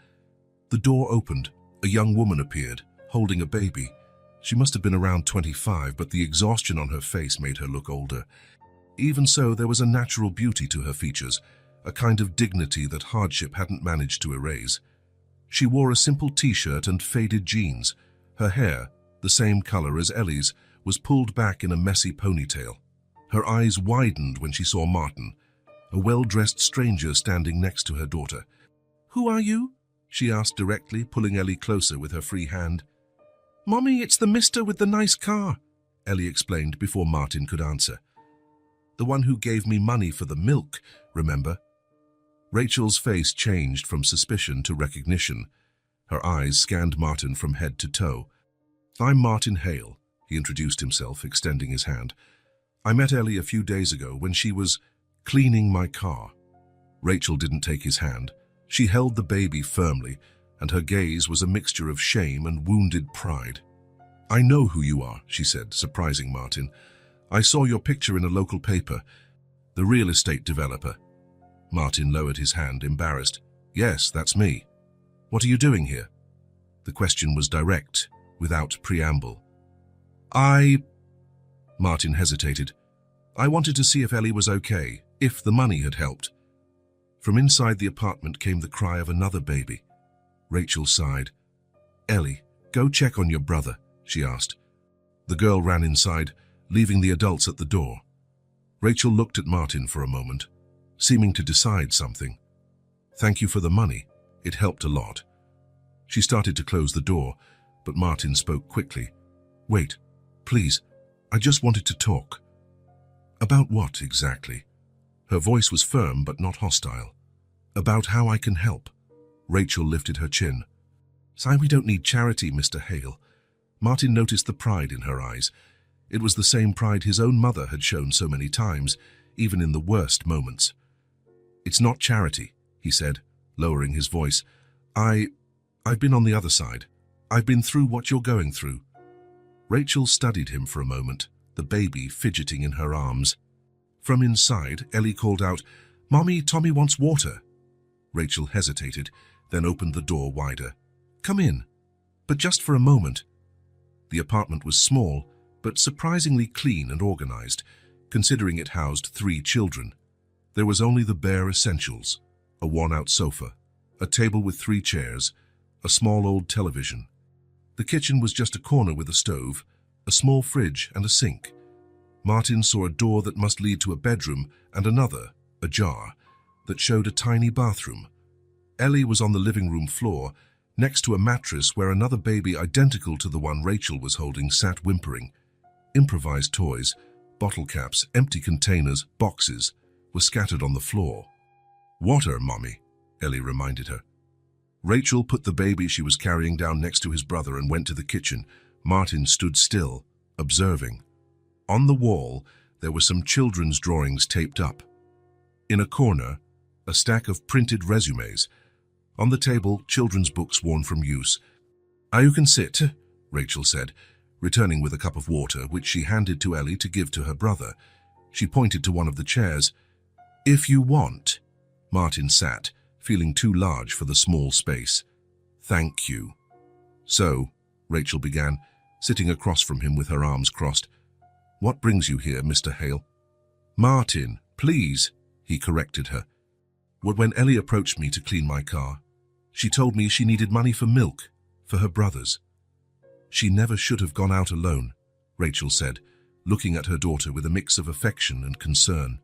The door opened. A young woman appeared, holding a baby. She must have been around 25, but the exhaustion on her face made her look older. Even so, there was a natural beauty to her features, a kind of dignity that hardship hadn't managed to erase. She wore a simple t-shirt and faded jeans. Her hair, the same color as Ellie's, was pulled back in a messy ponytail. Her eyes widened when she saw Martin, a well-dressed stranger standing next to her daughter. "Who are you?" she asked directly, pulling Ellie closer with her free hand. "Mommy, it's the mister with the nice car," Ellie explained before Martin could answer. "The one who gave me money for the milk, remember?" Rachel's face changed from suspicion to recognition. Her eyes scanned Martin from head to toe. "I'm Martin Hale," he introduced himself, extending his hand. "I met Ellie a few days ago when she was cleaning my car." Rachel didn't take his hand. She held the baby firmly, and her gaze was a mixture of shame and wounded pride. "I know who you are," she said, surprising Martin. "I saw your picture in a local paper. The real estate developer." Martin lowered his hand, embarrassed. "Yes, that's me. What are you doing here?" The question was direct, without preamble. Martin hesitated. "I wanted to see if Ellie was okay, if the money had helped." From inside the apartment came the cry of another baby. Rachel sighed. "Ellie, go check on your brother," she asked. The girl ran inside, leaving the adults at the door. Rachel looked at Martin for a moment, seeming to decide something. "Thank you for the money. It helped a lot." She started to close the door, but Martin spoke quickly. "Wait, please. I just wanted to talk." "About what, exactly?" Her voice was firm but not hostile. "About how I can help." Rachel lifted her chin. "Say we don't need charity, Mr. Hale." Martin noticed the pride in her eyes. It was the same pride his own mother had shown so many times, even in the worst moments. "It's not charity," he said, lowering his voice. I've been on the other side. I've been through what you're going through." Rachel studied him for a moment, the baby fidgeting in her arms. From inside, Ellie called out, "Mommy, Tommy wants water." Rachel hesitated, then opened the door wider. "Come in, but just for a moment." The apartment was small, but surprisingly clean and organized, considering it housed 3 children. There was only the bare essentials: a worn-out sofa, a table with 3 chairs, a small old television. The kitchen was just a corner with a stove, a small fridge and a sink. Martin saw a door that must lead to a bedroom and another, ajar, that showed a tiny bathroom. Ellie was on the living room floor, next to a mattress where another baby identical to the one Rachel was holding sat whimpering. Improvised toys, bottle caps, empty containers, boxes, were scattered on the floor. "Water, Mommy," Ellie reminded her. Rachel put the baby she was carrying down next to his brother and went to the kitchen. Martin stood still, observing. On the wall, there were some children's drawings taped up. In a corner, a stack of printed resumes. On the table, children's books worn from use. "You can sit," Rachel said, returning with a cup of water, which she handed to Ellie to give to her brother. She pointed to one of the chairs. "If you want." Martin sat, feeling too large for the small space. "Thank you." "So," Rachel began, sitting across from him with her arms crossed. "What brings you here, Mr. Hale?" "Martin, please," he corrected her. "When Ellie approached me to clean my car, she told me she needed money for milk, for her brothers." "She never should have gone out alone," Rachel said, looking at her daughter with a mix of affection and concern.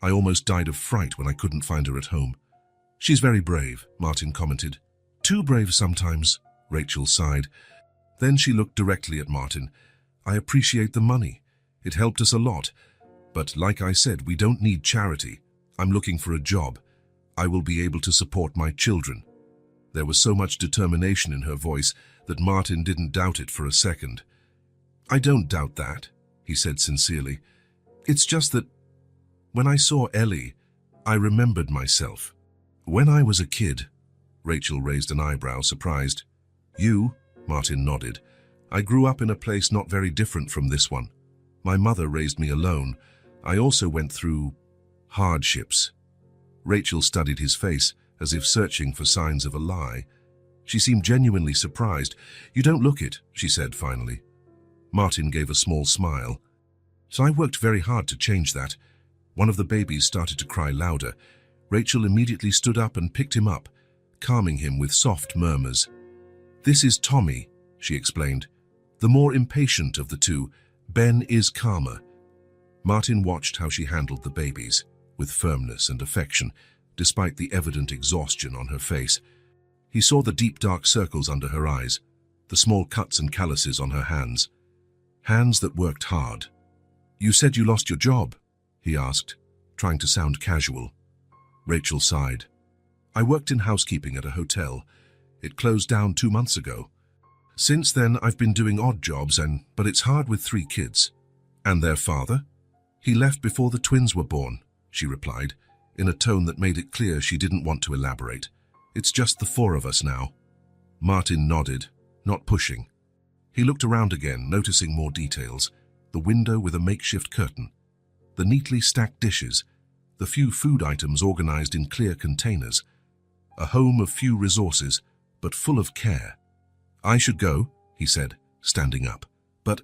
"I almost died of fright when I couldn't find her at home." "She's very brave," Martin commented. "Too brave sometimes," Rachel sighed. Then she looked directly at Martin. "I appreciate the money. It helped us a lot. But like I said, we don't need charity. I'm looking for a job. I will be able to support my children." There was so much determination in her voice that Martin didn't doubt it for a second. "I don't doubt that," he said sincerely. "It's just that when I saw Ellie, I remembered myself. When I was a kid." Rachel raised an eyebrow, surprised. "You?" Martin nodded. "I grew up in a place not very different from this one. My mother raised me alone. I also went through hardships." Rachel studied his face, as if searching for signs of a lie. She seemed genuinely surprised. "You don't look it," she said finally. Martin gave a small smile. "So I worked very hard to change that." One of the babies started to cry louder. Rachel immediately stood up and picked him up, calming him with soft murmurs. "This is Tommy," she explained. "The more impatient of the two. Ben is calmer." Martin watched how she handled the babies, with firmness and affection, despite the evident exhaustion on her face. He saw the deep dark circles under her eyes, the small cuts and calluses on her hands. Hands that worked hard. "You said you lost your job?" he asked, trying to sound casual. Rachel sighed. "I worked in housekeeping at a hotel. It closed down 2 months ago. Since then, I've been doing odd jobs, but it's hard with 3 kids. And their father? He left before the twins were born," she replied, in a tone that made it clear she didn't want to elaborate. "It's just the 4 of us now." Martin nodded, not pushing. He looked around again, noticing more details. The window with a makeshift curtain, the neatly stacked dishes, the few food items organized in clear containers. A home of few resources, but full of care. "I should go," he said, standing up. "But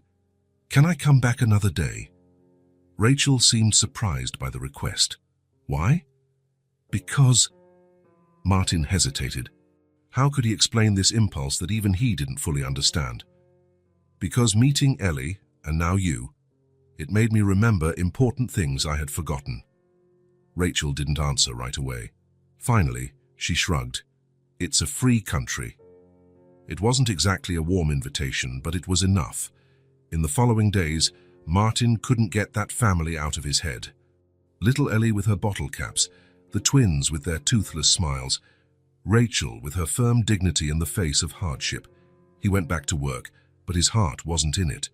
can I come back another day?" Rachel seemed surprised by the request. "Why?" Because... Martin hesitated. How could he explain this impulse that even he didn't fully understand? Because meeting Ellie, and now you, it made me remember important things I had forgotten. Rachel didn't answer right away. Finally, she shrugged. It's a free country. It wasn't exactly a warm invitation, but it was enough. In the following days, Martin couldn't get that family out of his head. Little Ellie with her bottle caps, the twins with their toothless smiles, Rachel with her firm dignity in the face of hardship. He went back to work, but his heart wasn't in it.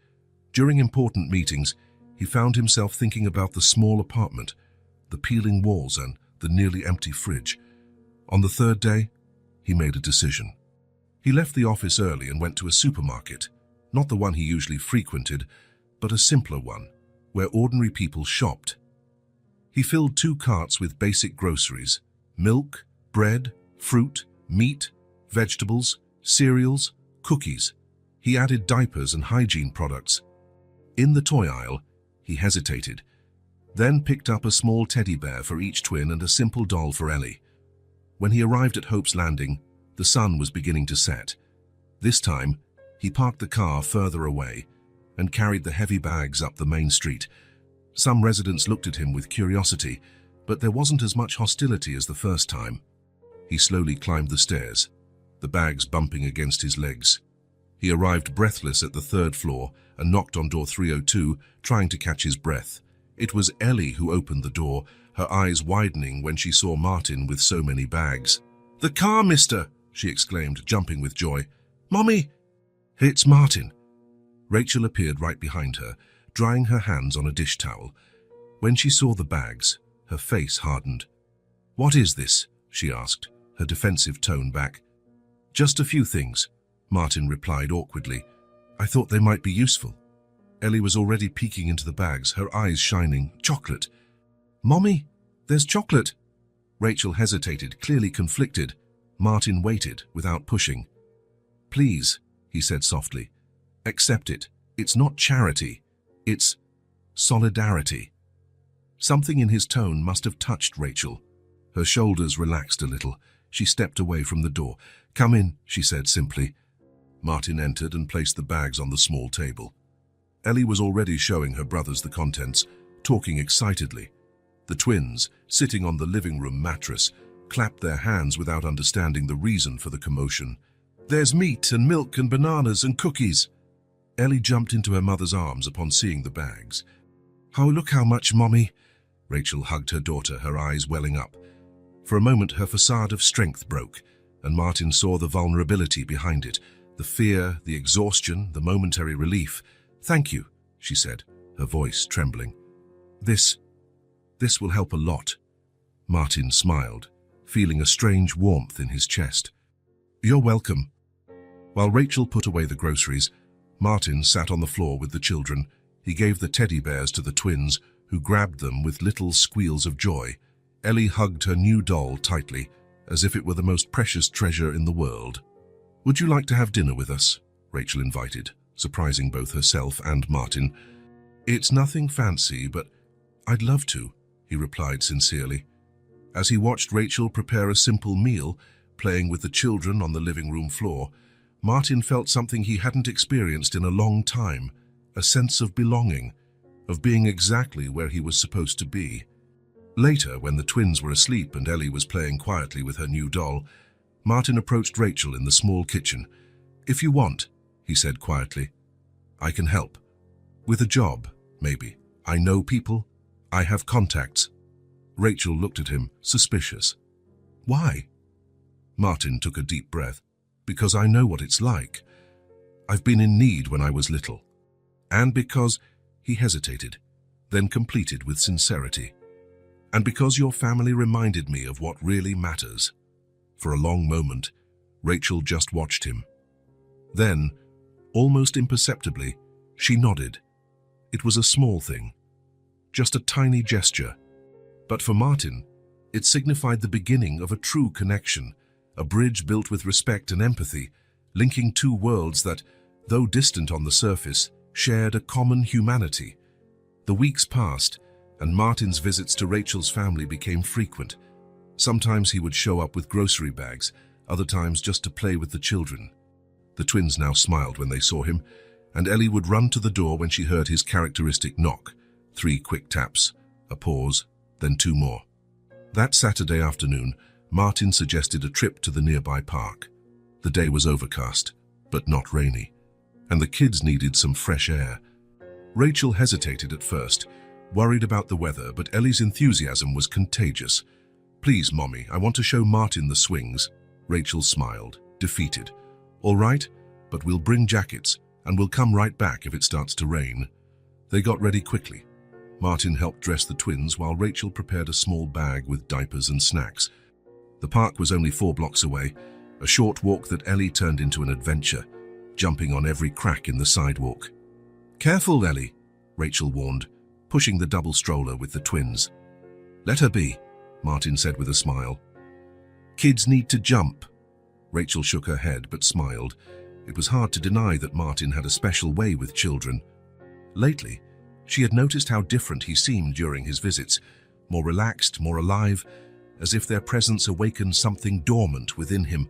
During important meetings, he found himself thinking about the small apartment, the peeling walls and the nearly empty fridge. On the third day, he made a decision. He left the office early and went to a supermarket, not the one he usually frequented, but a simpler one, where ordinary people shopped. He filled 2 carts with basic groceries: milk, bread, fruit, meat, vegetables, cereals, cookies. He added diapers and hygiene products. In the toy aisle, he hesitated, then picked up a small teddy bear for each twin and a simple doll for Ellie. When he arrived at Hope's Landing, the sun was beginning to set. This time, he parked the car further away and carried the heavy bags up the main street. Some residents looked at him with curiosity, but there wasn't as much hostility as the first time. He slowly climbed the stairs, the bags bumping against his legs. He arrived breathless at the 3rd floor and knocked on door 302, trying to catch his breath. It was Ellie who opened the door, her eyes widening when she saw Martin with so many bags. "The car, mister!" she exclaimed, jumping with joy. "Mommy!" "It's Martin." Rachel appeared right behind her, drying her hands on a dish towel. When she saw the bags, her face hardened. "What is this?" she asked, her defensive tone back. "Just a few things," Martin replied awkwardly. "I thought they might be useful." Ellie was already peeking into the bags, her eyes shining. "Chocolate." "Mommy, there's chocolate." Rachel hesitated, clearly conflicted. Martin waited, without pushing. "Please," he said softly, "accept it. It's not charity. It's solidarity." Something in his tone must have touched Rachel. Her shoulders relaxed a little. She stepped away from the door. "Come in," she said simply. Martin entered and placed the bags on the small table. Ellie was already showing her brothers the contents, talking excitedly. The twins, sitting on the living room mattress, clapped their hands without understanding the reason for the commotion. "There's meat and milk and bananas and cookies." Ellie jumped into her mother's arms upon seeing the bags. "Oh, look how much, Mommy." Rachel hugged her daughter, her eyes welling up. For a moment, her facade of strength broke, and Martin saw the vulnerability behind it, the fear, the exhaustion, the momentary relief. "Thank you," she said, her voice trembling. This will help a lot." Martin smiled, feeling a strange warmth in his chest. "You're welcome." While Rachel put away the groceries, Martin sat on the floor with the children. He gave the teddy bears to the twins, who grabbed them with little squeals of joy. Ellie hugged her new doll tightly, as if it were the most precious treasure in the world. "Would you like to have dinner with us?" Rachel invited, surprising both herself and Martin. "It's nothing fancy, but I'd love to," he replied sincerely. As he watched Rachel prepare a simple meal, playing with the children on the living room floor, Martin felt something he hadn't experienced in a long time, a sense of belonging, of being exactly where he was supposed to be. Later, when the twins were asleep and Ellie was playing quietly with her new doll, Martin approached Rachel in the small kitchen. "If you want," he said quietly, "I can help. With a job, maybe. I know people. I have contacts." Rachel looked at him, suspicious. "Why?" Martin took a deep breath. "Because I know what it's like. I've been in need when I was little." And because he hesitated, then completed with sincerity. "And because your family reminded me of what really matters." For a long moment, Rachel just watched him. Then, almost imperceptibly, she nodded. It was a small thing, just a tiny gesture. But for Martin, it signified the beginning of a true connection, a bridge built with respect and empathy, linking 2 worlds that, though distant on the surface, shared a common humanity. The weeks passed, and Martin's visits to Rachel's family became frequent. Sometimes he would show up with grocery bags, other times just to play with the children. The twins now smiled when they saw him, and Ellie would run to the door when she heard his characteristic knock. 3 quick taps, a pause, then 2 more. That Saturday afternoon, Martin suggested a trip to the nearby park. The day was overcast, but not rainy, and the kids needed some fresh air. Rachel hesitated at first, worried about the weather, but Ellie's enthusiasm was contagious. "Please, Mommy, I want to show Martin the swings." Rachel smiled, defeated. "All right, but we'll bring jackets, and we'll come right back if it starts to rain." They got ready quickly. Martin helped dress the twins while Rachel prepared a small bag with diapers and snacks. The park was only 4 blocks away, a short walk that Ellie turned into an adventure, jumping on every crack in the sidewalk. "Careful, Ellie," Rachel warned, pushing the double stroller with the twins. "Let her be," Martin said with a smile. "Kids need to jump." Rachel shook her head but smiled. It was hard to deny that Martin had a special way with children. Lately, she had noticed how different he seemed during his visits, more relaxed, more alive, as if their presence awakened something dormant within him.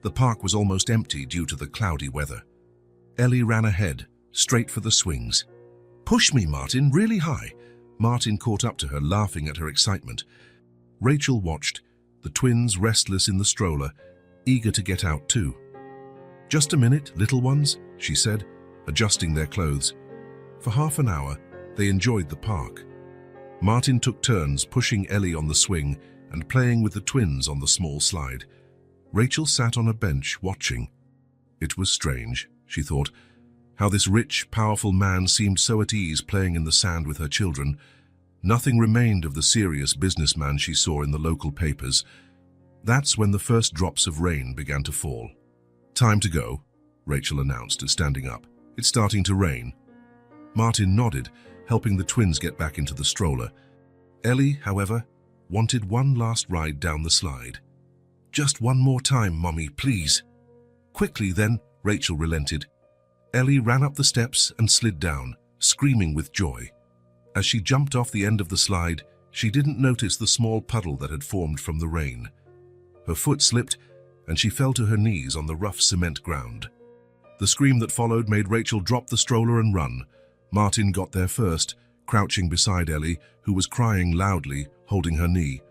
The park was almost empty due to the cloudy weather. Ellie ran ahead, straight for the swings. "Push me, Martin, really high." Martin caught up to her, laughing at her excitement. Rachel watched, the twins restless in the stroller, eager to get out too. "Just a minute, little ones," she said, adjusting their clothes. For half an hour, they enjoyed the park. Martin took turns pushing Ellie on the swing and playing with the twins on the small slide. Rachel sat on a bench watching. It was strange, she thought, how this rich, powerful man seemed so at ease playing in the sand with her children. Nothing remained of the serious businessman she saw in the local papers. That's when the first drops of rain began to fall. "Time to go," Rachel announced, standing up. "It's starting to rain." Martin nodded, helping the twins get back into the stroller. Ellie, however, wanted one last ride down the slide. "Just one more time, Mommy, please." Quickly then, Rachel relented. Ellie ran up the steps and slid down, screaming with joy. As she jumped off the end of the slide, she didn't notice the small puddle that had formed from the rain. Her foot slipped, and she fell to her knees on the rough cement ground. The scream that followed made Rachel drop the stroller and run. Martin got there first, crouching beside Ellie, who was crying loudly, holding her knee.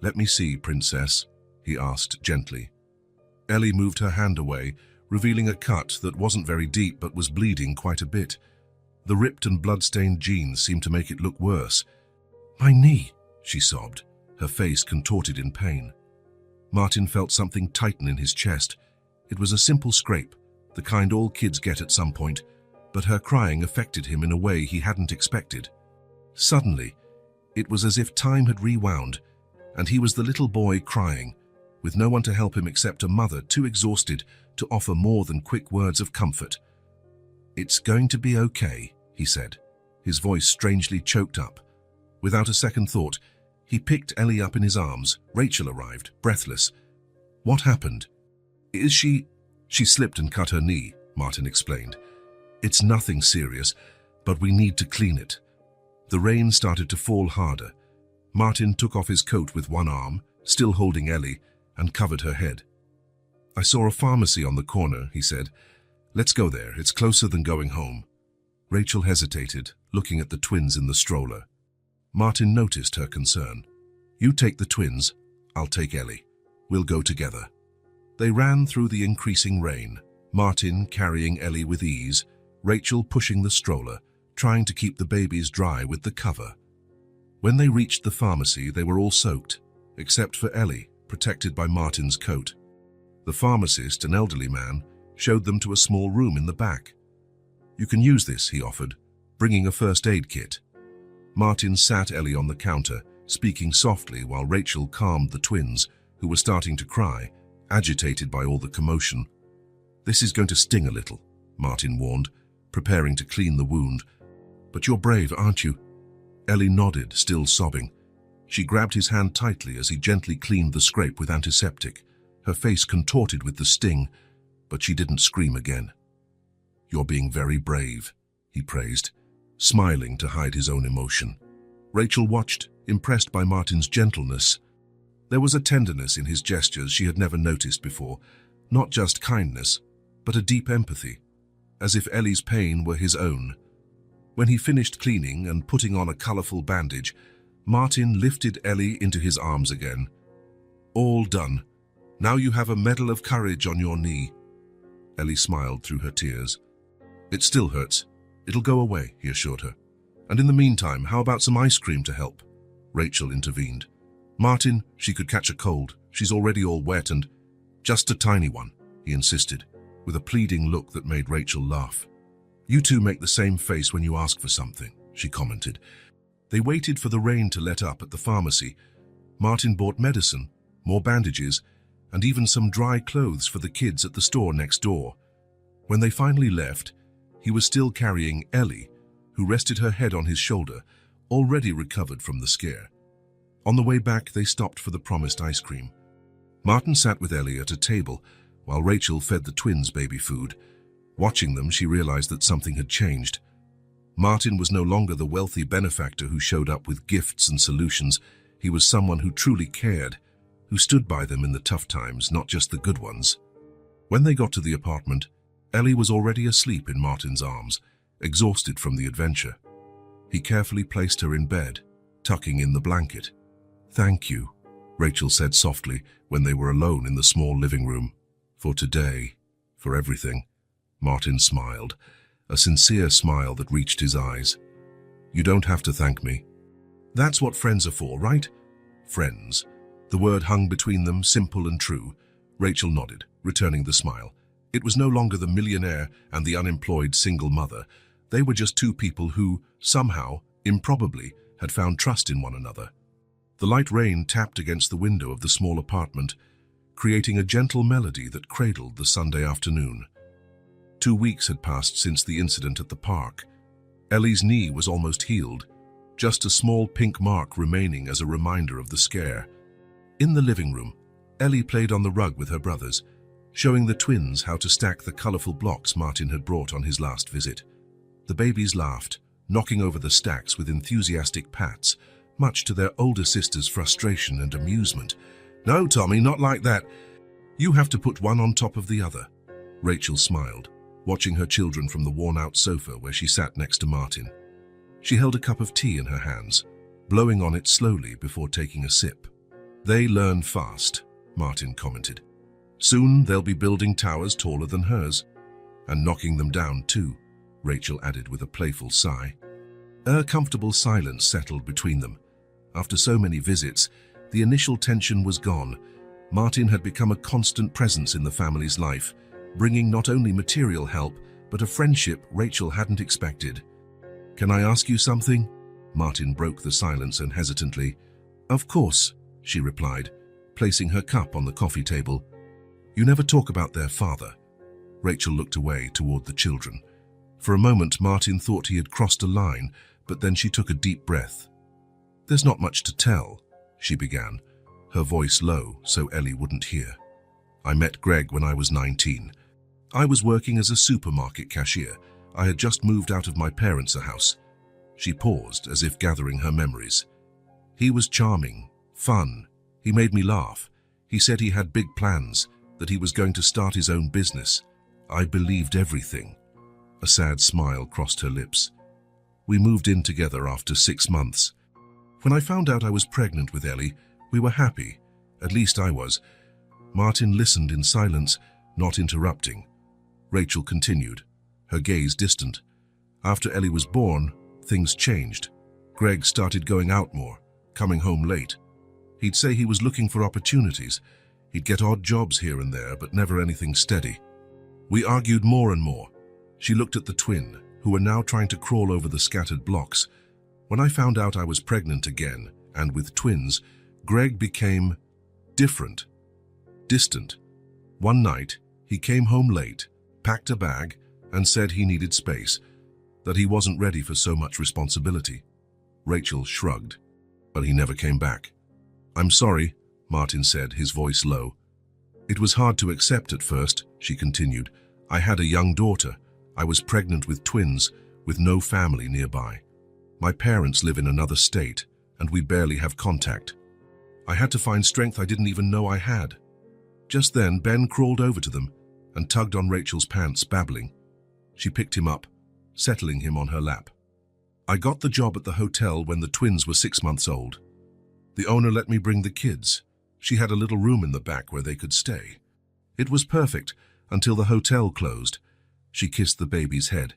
"Let me see, Princess," he asked gently. Ellie moved her hand away, revealing a cut that wasn't very deep but was bleeding quite a bit. The ripped and blood-stained jeans seemed to make it look worse. "My knee," she sobbed, her face contorted in pain. Martin felt something tighten in his chest. It was a simple scrape, the kind all kids get at some point, but her crying affected him in a way he hadn't expected. Suddenly, it was as if time had rewound, and he was the little boy crying, with no one to help him except a mother too exhausted to offer more than quick words of comfort. "It's going to be okay," he said, his voice strangely choked up. Without a second thought, he picked Ellie up in his arms. Rachel arrived, breathless. "What happened?" "Is she—" "She slipped and cut her knee," Martin explained. "It's nothing serious, but we need to clean it." The rain started to fall harder. Martin took off his coat with one arm, still holding Ellie, and covered her head. "I saw a pharmacy on the corner," he said. "Let's go there. It's closer than going home." Rachel hesitated, looking at the twins in the stroller. Martin noticed her concern. "You take the twins, I'll take Ellie. We'll go together." They ran through the increasing rain, Martin carrying Ellie with ease, Rachel pushing the stroller, trying to keep the babies dry with the cover. When they reached the pharmacy, they were all soaked, except for Ellie, protected by Martin's coat. The pharmacist, an elderly man, showed them to a small room in the back. "You can use this," he offered, bringing a first aid kit. Martin sat Ellie on the counter, speaking softly while Rachel calmed the twins, who were starting to cry, agitated by all the commotion. "This is going to sting a little," Martin warned, preparing to clean the wound. "But you're brave, aren't you?" Ellie nodded, still sobbing. She grabbed his hand tightly as he gently cleaned the scrape with antiseptic, her face contorted with the sting, but she didn't scream again. "You're being very brave," he praised, smiling to hide his own emotion. Rachel watched, impressed by Martin's gentleness. There was a tenderness in his gestures she had never noticed before, not just kindness, but a deep empathy, as if Ellie's pain were his own. When he finished cleaning and putting on a colourful bandage, Martin lifted Ellie into his arms again. "All done. Now you have a medal of courage on your knee." Ellie smiled through her tears. "It still hurts. It'll go away," he assured her. "And in the meantime, how about some ice cream to help?" Rachel intervened. "Martin, she could catch a cold. She's already all wet and—" "Just a tiny one," he insisted, with a pleading look that made Rachel laugh. "You two make the same face when you ask for something," she commented. They waited for the rain to let up at the pharmacy. Martin bought medicine, more bandages, and even some dry clothes for the kids at the store next door. When they finally left, he was still carrying Ellie, who rested her head on his shoulder, already recovered from the scare. On the way back, they stopped for the promised ice cream. Martin sat with Ellie at a table, while Rachel fed the twins baby food. Watching them, she realized that something had changed. Martin was no longer the wealthy benefactor who showed up with gifts and solutions. He was someone who truly cared, who stood by them in the tough times, not just the good ones. When they got to the apartment, Ellie was already asleep in Martin's arms, exhausted from the adventure. He carefully placed her in bed, tucking in the blanket. "Thank you," Rachel said softly when they were alone in the small living room. "For today, for everything." Martin smiled, a sincere smile that reached his eyes. "You don't have to thank me. That's what friends are for, right?" Friends. The word hung between them, simple and true. Rachel nodded, returning the smile. It was no longer the millionaire and the unemployed single mother. They were just two people who, somehow, improbably, had found trust in one another. The light rain tapped against the window of the small apartment, creating a gentle melody that cradled the Sunday afternoon. 2 weeks had passed since the incident at the park. Ellie's knee was almost healed, just a small pink mark remaining as a reminder of the scare. In the living room, Ellie played on the rug with her brothers, showing the twins how to stack the colourful blocks Martin had brought on his last visit. The babies laughed, knocking over the stacks with enthusiastic pats, much to their older sister's frustration and amusement. "No, Tommy, not like that. You have to put one on top of the other." Rachel smiled, watching her children from the worn-out sofa where she sat next to Martin. She held a cup of tea in her hands, blowing on it slowly before taking a sip. "They learn fast," Martin commented. "Soon they'll be building towers taller than hers. And knocking them down too," Rachel added with a playful sigh. A comfortable silence settled between them. After so many visits, the initial tension was gone. Martin had become a constant presence in the family's life, bringing not only material help, but a friendship Rachel hadn't expected. "Can I ask you something?" Martin broke the silence and hesitantly. "Of course," she replied, placing her cup on the coffee table. "You never talk about their father." Rachel looked away toward the children. For a moment, Martin thought he had crossed a line, but then she took a deep breath. "There's not much to tell," she began, her voice low so Ellie wouldn't hear. "I met Greg when I was 19. I was working as a supermarket cashier. I had just moved out of my parents' house." She paused as if gathering her memories. "He was charming, fun. He made me laugh. He said he had big plans, that he was going to start his own business. I believed everything." A sad smile crossed her lips. "We moved in together after 6 months. When I found out I was pregnant with Ellie, we were happy. At least I was." Martin listened in silence, not interrupting. Rachel continued, her gaze distant. "After Ellie was born, things changed. Greg started going out more, coming home late. He'd say he was looking for opportunities. He'd get odd jobs here and there, but never anything steady. We argued more and more." She looked at the twin, who were now trying to crawl over the scattered blocks. "When I found out I was pregnant again, and with twins, Greg became different, distant. One night, he came home late, packed a bag, and said he needed space, that he wasn't ready for so much responsibility." Rachel shrugged, but he never came back. "I'm sorry," Martin said, his voice low. "It was hard to accept at first," she continued. "I had a young daughter. I was pregnant with twins, with no family nearby. My parents live in another state, and we barely have contact. I had to find strength I didn't even know I had. Just then, Ben crawled over to them and tugged on Rachel's pants, babbling. She picked him up, settling him on her lap. I got the job at the hotel when the twins were 6 months old. The owner let me bring the kids. She had a little room in the back where they could stay. It was perfect until the hotel closed. She kissed the baby's head.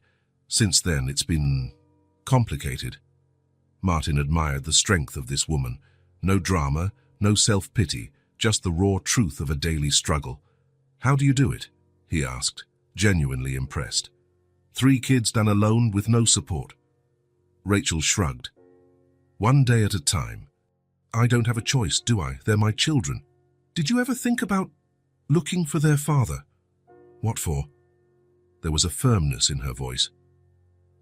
Since then, it's been complicated. Martin admired the strength of this woman. No drama, no self-pity, just the raw truth of a daily struggle. How do you do it? He asked, genuinely impressed. 3 kids done alone with no support. Rachel shrugged. One day at a time. I don't have a choice, do I? They're my children. Did you ever think about looking for their father? What for? There was a firmness in her voice.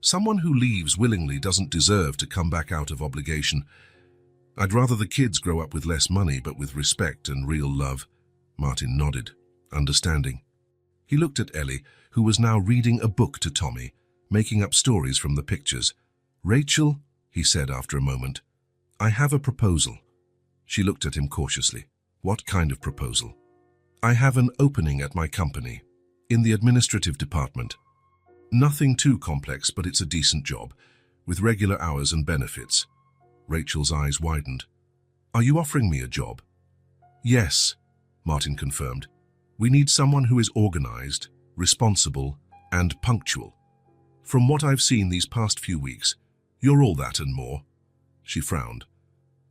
Someone who leaves willingly doesn't deserve to come back out of obligation. I'd rather the kids grow up with less money but with respect and real love. Martin nodded, understanding. He looked at Ellie, who was now reading a book to Tommy, making up stories from the pictures. Rachel, he said after a moment, I have a proposal. She looked at him cautiously. What kind of proposal? I have an opening at my company, in the administrative department. Nothing too complex, but it's a decent job, with regular hours and benefits. Rachel's eyes widened. Are you offering me a job? Yes, Martin confirmed. We need someone who is organized, responsible, and punctual. From what I've seen these past few weeks, you're all that and more. She frowned.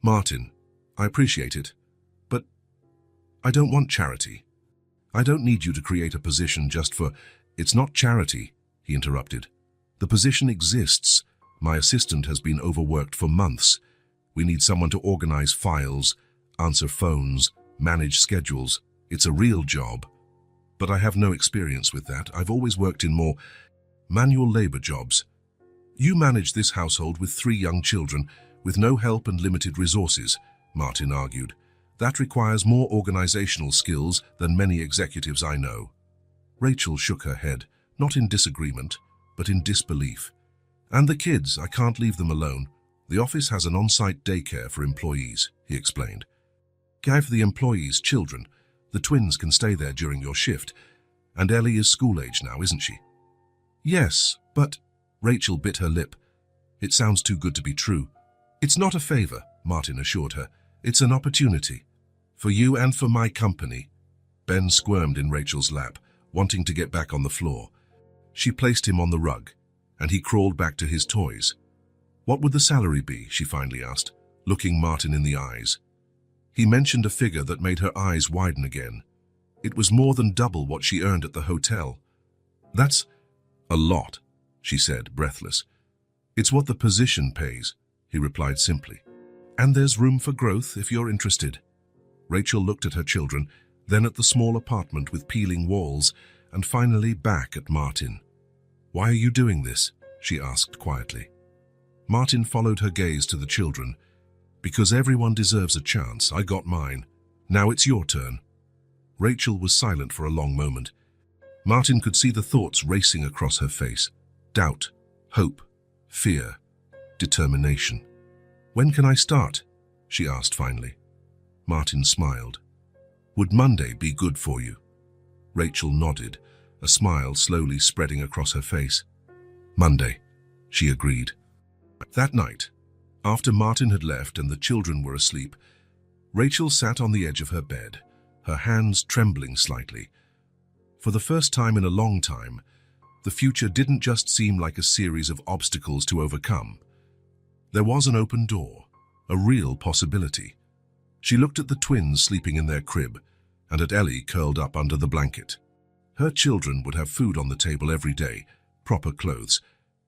Martin, I appreciate it, but I don't want charity. I don't need you to create a position just for... It's not charity, he interrupted. The position exists. My assistant has been overworked for months. We need someone to organize files, answer phones, manage schedules. It's a real job. But I have no experience with that. I've always worked in more manual labor jobs. You manage this household with 3 young children, with no help and limited resources, Martin argued. That requires more organizational skills than many executives I know. Rachel shook her head, not in disagreement, but in disbelief. And the kids, I can't leave them alone. The office has an on-site daycare for employees, he explained. Care for the employees' children. The twins can stay there during your shift. And Ellie is school-age now, isn't she? Yes, but... Rachel bit her lip. It sounds too good to be true. It's not a favor, Martin assured her. It's an opportunity. For you and for my company. Ben squirmed in Rachel's lap, wanting to get back on the floor. She placed him on the rug, and he crawled back to his toys. What would the salary be, she finally asked, looking Martin in the eyes. He mentioned a figure that made her eyes widen again. It was more than double what she earned at the hotel. That's a lot, she said, breathless. It's what the position pays, he replied simply. And there's room for growth if you're interested. Rachel looked at her children, then at the small apartment with peeling walls, and finally back at Martin. Why are you doing this? She asked quietly. Martin followed her gaze to the children. Because everyone deserves a chance. I got mine. Now it's your turn. Rachel was silent for a long moment. Martin could see the thoughts racing across her face. Doubt, hope, fear, determination. When can I start? She asked finally. Martin smiled. Would Monday be good for you? Rachel nodded, a smile slowly spreading across her face. Monday, she agreed. That night, after Martin had left and the children were asleep, Rachel sat on the edge of her bed, her hands trembling slightly. For the first time in a long time, the future didn't just seem like a series of obstacles to overcome. There was an open door, a real possibility. She looked at the twins sleeping in their crib and at Ellie curled up under the blanket. Her children would have food on the table every day, proper clothes,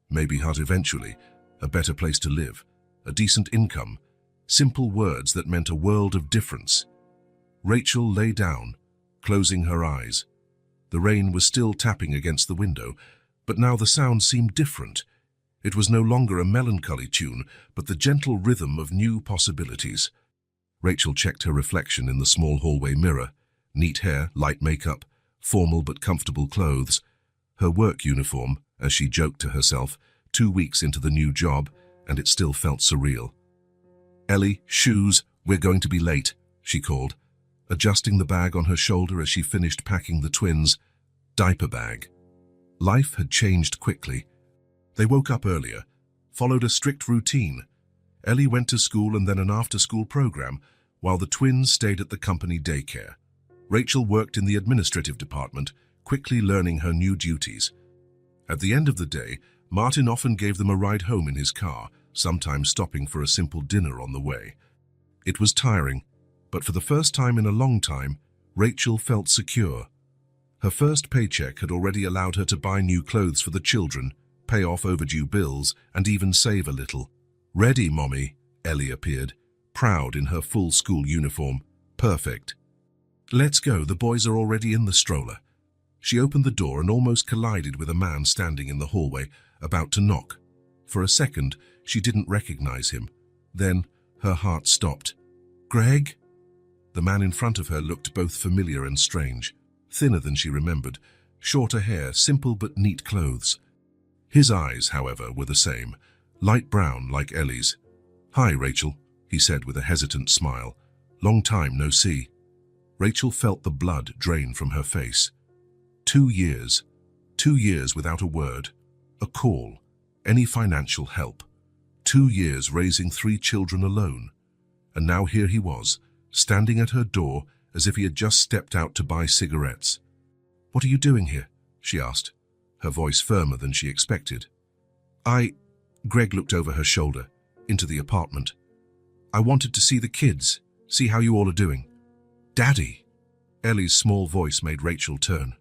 maybe hut eventually, a better place to live, a decent income, simple words that meant a world of difference. Rachel lay down, closing her eyes. The rain was still tapping against the window, but now the sound seemed different. It was no longer a melancholy tune, but the gentle rhythm of new possibilities. Rachel checked her reflection in the small hallway mirror. Neat hair, light makeup, formal but comfortable clothes. Her work uniform, as she joked to herself, 2 weeks into the new job, and it still felt surreal. Ellie, shoes, we're going to be late, she called, adjusting the bag on her shoulder as she finished packing the twins' diaper bag. Life had changed quickly. They woke up earlier, followed a strict routine. Ellie went to school and then an after-school program, while the twins stayed at the company daycare. Rachel worked in the administrative department, quickly learning her new duties. At the end of the day, Martin often gave them a ride home in his car, sometimes stopping for a simple dinner on the way. It was tiring, but for the first time in a long time, Rachel felt secure. Her first paycheck had already allowed her to buy new clothes for the children, pay off overdue bills, and even save a little. "Ready, Mommy," Ellie appeared, proud in her full school uniform. "Perfect. Let's go, the boys are already in the stroller." She opened the door and almost collided with a man standing in the hallway, about to knock. For a second, she didn't recognize him. Then, her heart stopped. "Greg?" The man in front of her looked both familiar and strange. Thinner than she remembered, shorter hair, simple but neat clothes. His eyes, however, were the same, light brown like Ellie's. "Hi, Rachel," he said with a hesitant smile. "Long time no see." Rachel felt the blood drain from her face. 2 years. 2 years without a word, a call, any financial help. 2 years raising 3 children alone. And now here he was, standing at her door as if he had just stepped out to buy cigarettes. "What are you doing here?" she asked, her voice firmer than she expected. Greg looked over her shoulder, into the apartment. "I wanted to see the kids, see how you all are doing." "Daddy!" Ellie's small voice made Rachel turn.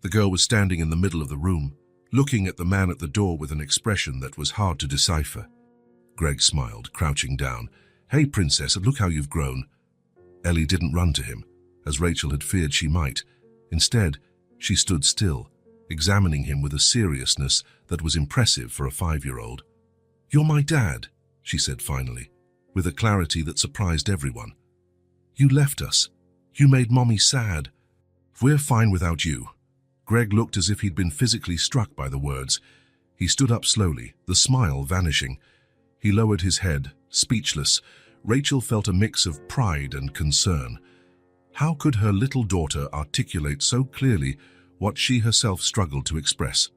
The girl was standing in the middle of the room, looking at the man at the door with an expression that was hard to decipher. Greg smiled, crouching down. "Hey, princess, look how you've grown." Ellie didn't run to him, as Rachel had feared she might. Instead, she stood still, examining him with a seriousness that was impressive for a 5-year-old. "You're my dad," she said finally, with a clarity that surprised everyone. "You left us. You made Mommy sad. We're fine without you." Greg looked as if he'd been physically struck by the words. He stood up slowly, the smile vanishing. He lowered his head, speechless. Rachel felt a mix of pride and concern. How could her little daughter articulate so clearly what she herself struggled to express?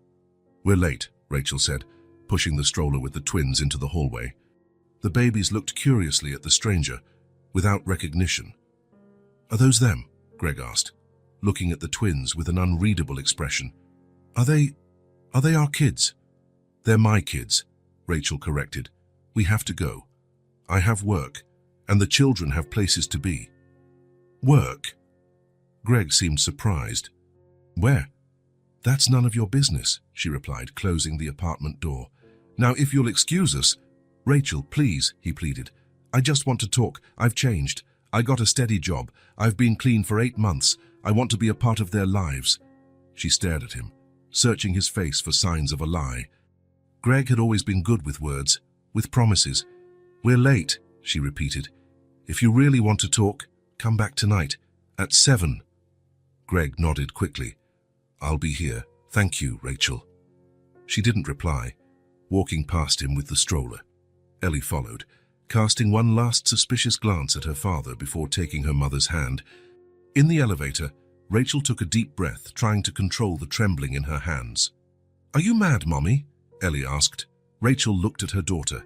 "We're late," Rachel said, pushing the stroller with the twins into the hallway. The babies looked curiously at the stranger, without recognition. "Are those them?" Greg asked, looking at the twins with an unreadable expression. Are they our kids?" "They're my kids," Rachel corrected. "We have to go. I have work, and the children have places to be." "Work?" Greg seemed surprised. "Where?" "That's none of your business," she replied, closing the apartment door. "Now, if you'll excuse us—" "Rachel, please," he pleaded. "I just want to talk. I've changed. I got a steady job. I've been clean for 8 months. I want to be a part of their lives." She stared at him, searching his face for signs of a lie. Greg had always been good with words, with promises. "We're late," she repeated. "If you really want to talk, come back tonight, at 7. Greg nodded quickly. "I'll be here. Thank you, Rachel." She didn't reply, walking past him with the stroller. Ellie followed, casting one last suspicious glance at her father before taking her mother's hand. In the elevator, Rachel took a deep breath, trying to control the trembling in her hands. "Are you mad, Mommy?" Ellie asked. Rachel looked at her daughter.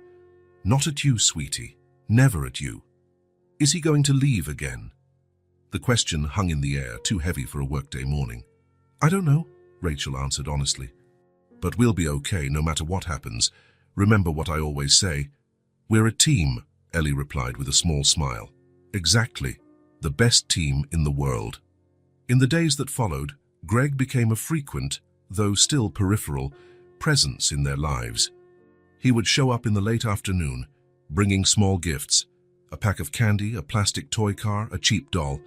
"Not at you, sweetie. Never at you. Is he going to leave again?" The question hung in the air, too heavy for a workday morning. "I don't know," Rachel answered honestly. "But we'll be okay no matter what happens. Remember what I always say. We're a team," Ellie replied with a small smile. "Exactly. The best team in the world." In the days that followed, Greg became a frequent, though still peripheral, presence in their lives. He would show up in the late afternoon, bringing small gifts, a pack of candy, a plastic toy car, a cheap doll.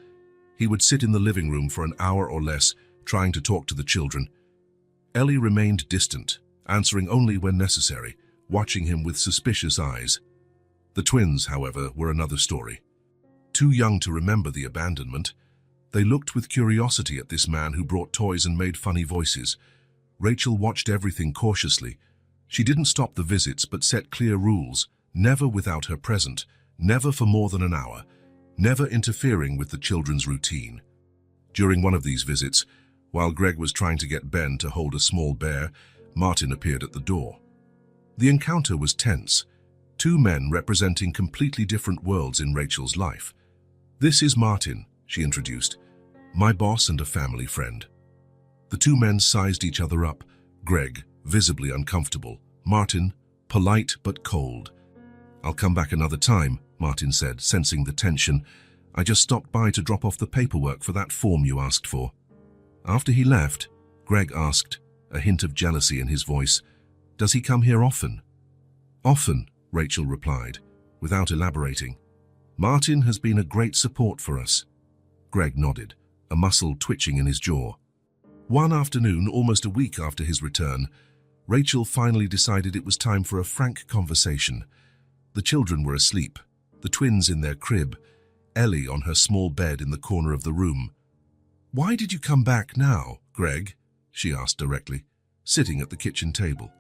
He would sit in the living room for an hour or less, trying to talk to the children. Ellie remained distant, answering only when necessary, watching him with suspicious eyes. The twins, however, were another story. Too young to remember the abandonment, they looked with curiosity at this man who brought toys and made funny voices. Rachel watched everything cautiously. She didn't stop the visits but set clear rules, never without her present, never for more than an hour. never interfering with the children's routine. During one of these visits, while Greg was trying to get Ben to hold a small bear, Martin appeared at the door. The encounter was tense, two men representing completely different worlds in Rachel's life. "This is Martin," she introduced, "my boss and a family friend." The two men sized each other up, Greg visibly uncomfortable, Martin polite but cold. "I'll come back another time," Martin said, sensing the tension. "I just stopped by to drop off the paperwork for that form you asked for." After he left, Greg asked, a hint of jealousy in his voice, "Does he come here often?" "Often," Rachel replied, without elaborating. "Martin has been a great support for us." Greg nodded, a muscle twitching in his jaw. One afternoon, almost a week after his return, Rachel finally decided it was time for a frank conversation. The children were asleep, the twins in their crib, Ellie on her small bed in the corner of the room. "Why did you come back now, Greg?" she asked directly, sitting at the kitchen table.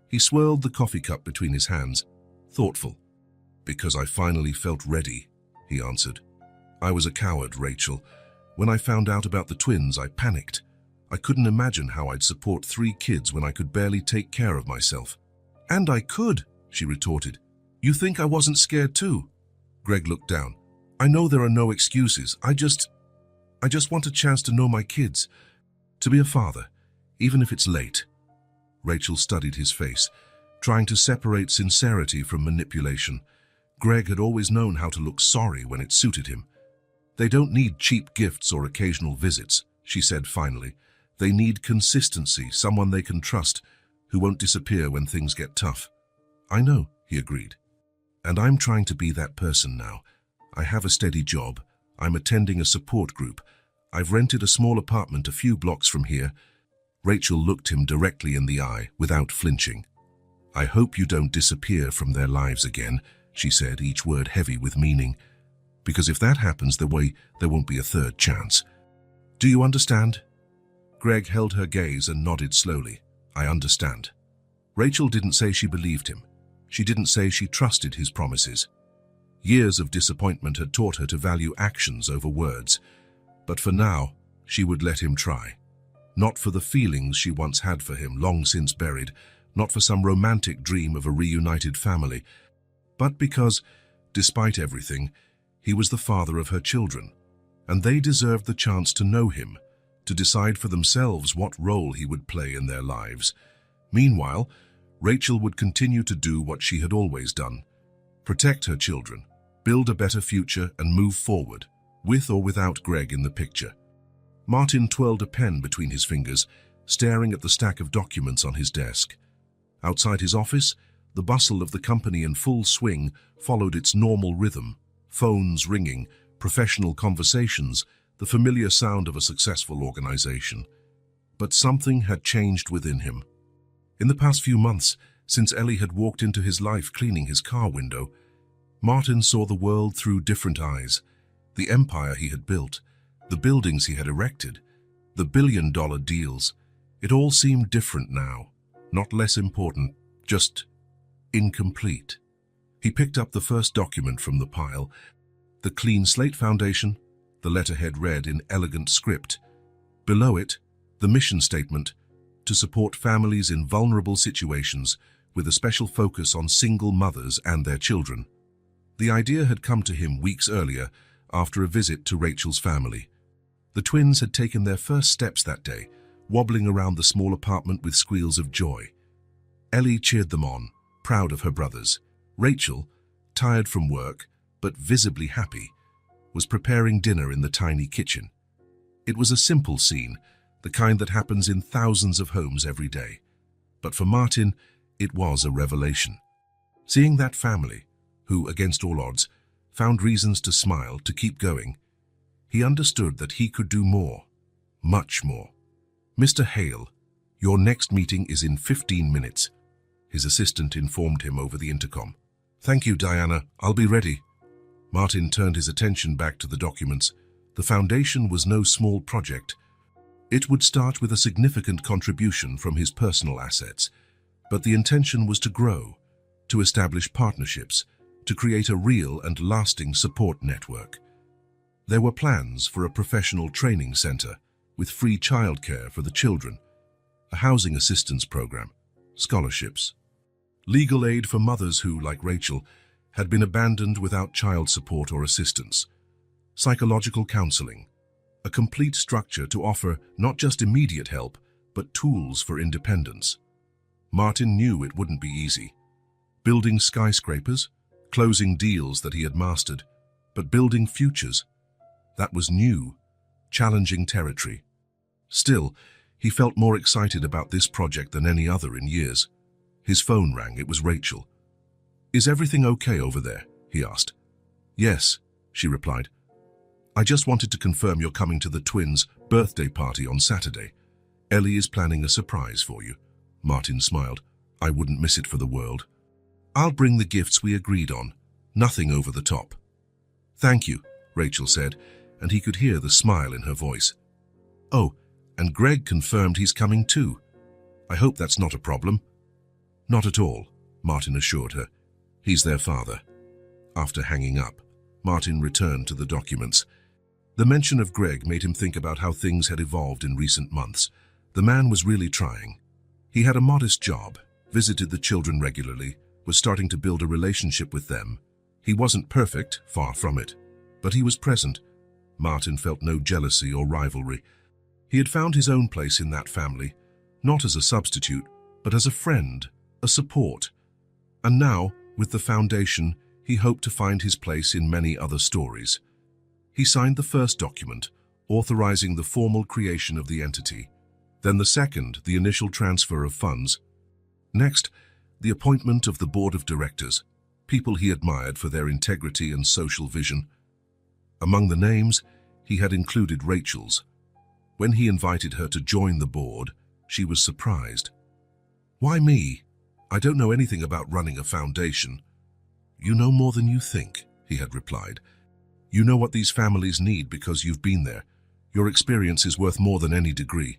He swirled the coffee cup between his hands, thoughtful. "Because I finally felt ready," he answered. "I was a coward, Rachel. When I found out about the twins, I panicked. I couldn't imagine how I'd support 3 kids when I could barely take care of myself." "And I could," she retorted. "You think I wasn't scared too?" Greg looked down. "I know there are no excuses. I just want a chance to know my kids. To be a father, even if it's late." Rachel studied his face, trying to separate sincerity from manipulation. Greg had always known how to look sorry when it suited him. "They don't need cheap gifts or occasional visits," she said finally. "They need consistency, someone they can trust, who won't disappear when things get tough." "I know," he agreed. "And I'm trying to be that person now. I have a steady job. I'm attending a support group. I've rented a small apartment a few blocks from here." Rachel looked him directly in the eye without flinching. "I hope you don't disappear from their lives again," she said, each word heavy with meaning. "Because if that happens, there won't be a third chance. Do you understand?" Greg held her gaze and nodded slowly. "I understand." Rachel didn't say she believed him. She didn't say she trusted his promises. Years of disappointment had taught her to value actions over words. But for now, she would let him try. Not for the feelings she once had for him, long since buried, not for some romantic dream of a reunited family, but because, despite everything, he was the father of her children, and they deserved the chance to know him, to decide for themselves what role he would play in their lives. Meanwhile, Rachel would continue to do what she had always done: protect her children, build a better future, and move forward, with or without Greg in the picture. Martin twirled a pen between his fingers, staring at the stack of documents on his desk. Outside his office, the bustle of the company in full swing followed its normal rhythm: phones ringing, professional conversations, the familiar sound of a successful organization. But something had changed within him. In the past few months, since Ellie had walked into his life cleaning his car window, Martin saw the world through different eyes. The empire he had built, the buildings he had erected, the billion-dollar deals, it all seemed different now. Not less important, just incomplete. He picked up the first document from the pile, the Clean Slate Foundation. The letterhead read in elegant script. Below it, the mission statement: to support families in vulnerable situations, with a special focus on single mothers and their children. The idea had come to him weeks earlier, after a visit to Rachel's family. The twins had taken their first steps that day, wobbling around the small apartment with squeals of joy. Ellie cheered them on, proud of her brothers. Rachel, tired from work, but visibly happy, was preparing dinner in the tiny kitchen. It was a simple scene, the kind that happens in thousands of homes every day. But for Martin, it was a revelation. Seeing that family, who, against all odds, found reasons to smile, to keep going, he understood that he could do more, much more. "Mr. Hale, your next meeting is in 15 minutes, his assistant informed him over the intercom. "Thank you, Diana. I'll be ready." Martin turned his attention back to the documents. The foundation was no small project. It would start with a significant contribution from his personal assets, but the intention was to grow, to establish partnerships, to create a real and lasting support network. There were plans for a professional training center with free childcare for the children, a housing assistance program, scholarships, legal aid for mothers who, like Rachel, had been abandoned without child support or assistance, psychological counseling, a complete structure to offer not just immediate help, but tools for independence. Martin knew it wouldn't be easy. Building skyscrapers, closing deals that he had mastered, but building futures, that was new, challenging territory. Still, he felt more excited about this project than any other in years. His phone rang. It was Rachel. "Is everything okay over there?" he asked. "Yes," she replied. "I just wanted to confirm you're coming to the twins' birthday party on Saturday. Ellie is planning a surprise for you." Martin smiled. "I wouldn't miss it for the world. I'll bring the gifts we agreed on. Nothing over the top." "Thank you," Rachel said, and he could hear the smile in her voice. "Oh, and Greg confirmed he's coming too. I hope that's not a problem." "Not at all," Martin assured her. "He's their father." After hanging up, Martin returned to the documents. The mention of Greg made him think about how things had evolved in recent months. The man was really trying. He had a modest job, visited the children regularly, was starting to build a relationship with them. He wasn't perfect, far from it, but he was present. Martin felt no jealousy or rivalry. He had found his own place in that family, not as a substitute, but as a friend, a support. And now, with the foundation, he hoped to find his place in many other stories. He signed the first document, authorizing the formal creation of the entity. Then the second, the initial transfer of funds. Next, the appointment of the board of directors, people he admired for their integrity and social vision. Among the names, he had included Rachel's. When he invited her to join the board, she was surprised. "Why me? I don't know anything about running a foundation." "You know more than you think," he had replied. "You know what these families need because you've been there. Your experience is worth more than any degree."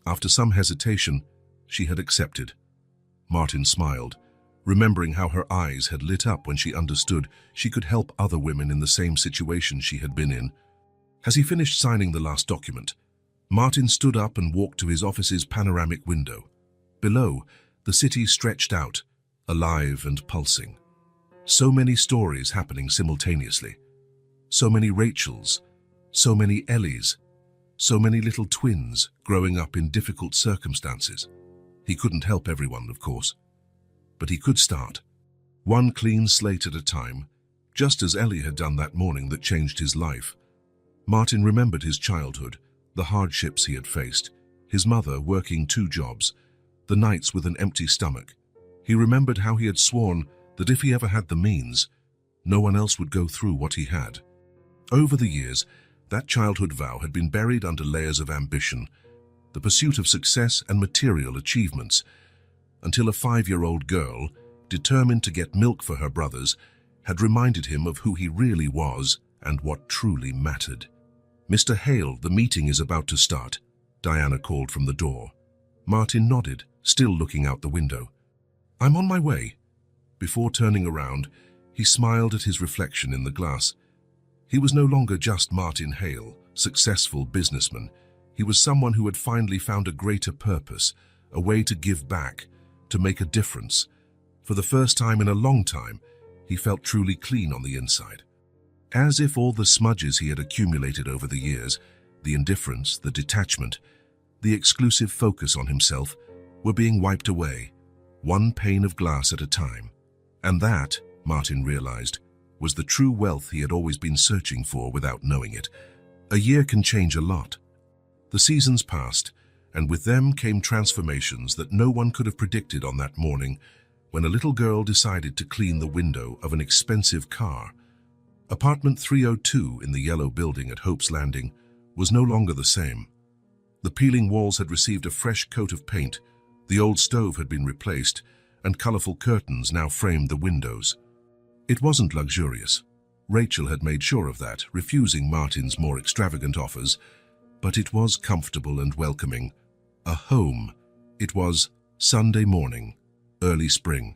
After some hesitation, she had accepted. Martin smiled, remembering how her eyes had lit up when she understood she could help other women in the same situation she had been in. As he finished signing the last document, Martin stood up and walked to his office's panoramic window. Below, the city stretched out, alive and pulsing. So many stories happening simultaneously. So many Rachels, so many Ellies, so many little twins growing up in difficult circumstances. He couldn't help everyone, of course, but he could start. One clean slate at a time, just as Ellie had done that morning that changed his life. Martin remembered his childhood, the hardships he had faced, his mother working 2 jobs, the nights with an empty stomach. He remembered how he had sworn that if he ever had the means, no one else would go through what he had. Over the years, that childhood vow had been buried under layers of ambition, the pursuit of success and material achievements, until a 5-year-old girl, determined to get milk for her brothers, had reminded him of who he really was and what truly mattered. "Mr. Hale, the meeting is about to start," Diana called from the door. Martin nodded, still looking out the window. "I'm on my way." Before turning around, he smiled at his reflection in the glass. He was no longer just Martin Hale, successful businessman. He was someone who had finally found a greater purpose, a way to give back, to make a difference. For the first time in a long time, he felt truly clean on the inside. As if all the smudges he had accumulated over the years, the indifference, the detachment, the exclusive focus on himself, were being wiped away, one pane of glass at a time. And that, Martin realized, was the true wealth he had always been searching for without knowing it. A year can change a lot. The seasons passed, and with them came transformations that no one could have predicted on that morning when a little girl decided to clean the window of an expensive car. Apartment 302 in the yellow building at Hope's Landing was no longer the same. The peeling walls had received a fresh coat of paint, the old stove had been replaced, and colorful curtains now framed the windows. It wasn't luxurious. Rachel had made sure of that, refusing Martin's more extravagant offers, but it was comfortable and welcoming. A home. It was Sunday morning, early spring.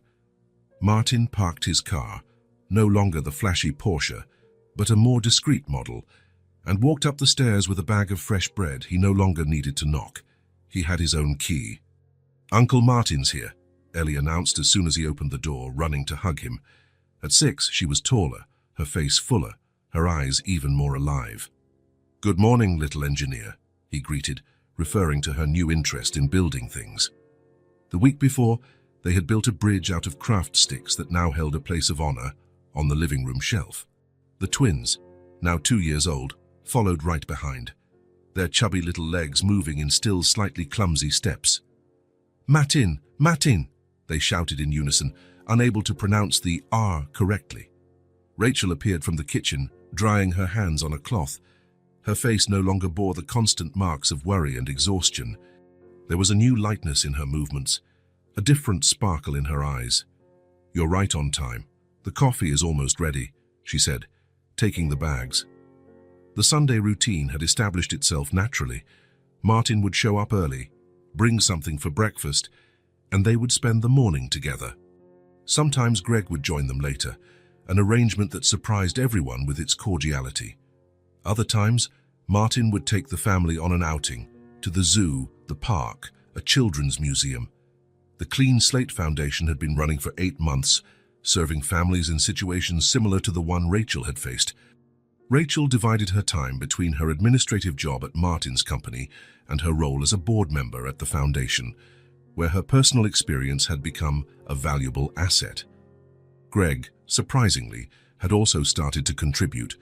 Martin parked his car, no longer the flashy Porsche, but a more discreet model, and walked up the stairs with a bag of fresh bread. He no longer needed to knock. He had his own key. "Uncle Martin's here," Ellie announced as soon as he opened the door, running to hug him. At 6, she was taller, her face fuller, her eyes even more alive. "Good morning, little engineer," he greeted, referring to her new interest in building things. The week before, they had built a bridge out of craft sticks that now held a place of honor on the living room shelf. The twins, now 2 years old, followed right behind, their chubby little legs moving in still slightly clumsy steps. "Martin, Martin," they shouted in unison, unable to pronounce the R correctly. Rachel appeared from the kitchen, drying her hands on a cloth. Her face no longer bore the constant marks of worry and exhaustion. There was a new lightness in her movements, a different sparkle in her eyes. "You're right on time. The coffee is almost ready," she said, taking the bags. The Sunday routine had established itself naturally. Martin would show up early, bring something for breakfast, and they would spend the morning together. Sometimes Greg would join them later, an arrangement that surprised everyone with its cordiality. Other times, Martin would take the family on an outing, to the zoo, the park, a children's museum. The Clean Slate Foundation had been running for 8 months, serving families in situations similar to the one Rachel had faced. Rachel divided her time between her administrative job at Martin's company and her role as a board member at the foundation, where her personal experience had become a valuable asset. Greg, surprisingly, had also started to contribute.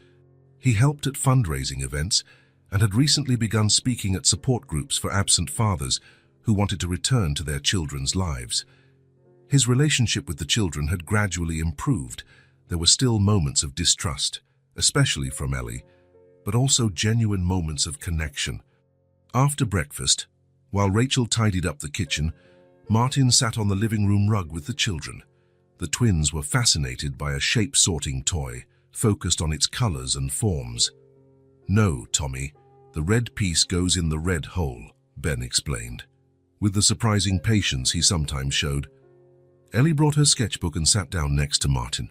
He helped at fundraising events and had recently begun speaking at support groups for absent fathers who wanted to return to their children's lives. His relationship with the children had gradually improved. There were still moments of distrust, especially from Ellie, but also genuine moments of connection. After breakfast, while Rachel tidied up the kitchen, Martin sat on the living room rug with the children. The twins were fascinated by a shape-sorting toy, focused on its colors and forms. "No, Tommy, the red piece goes in the red hole," Ben explained, with the surprising patience he sometimes showed. Ellie brought her sketchbook and sat down next to Martin.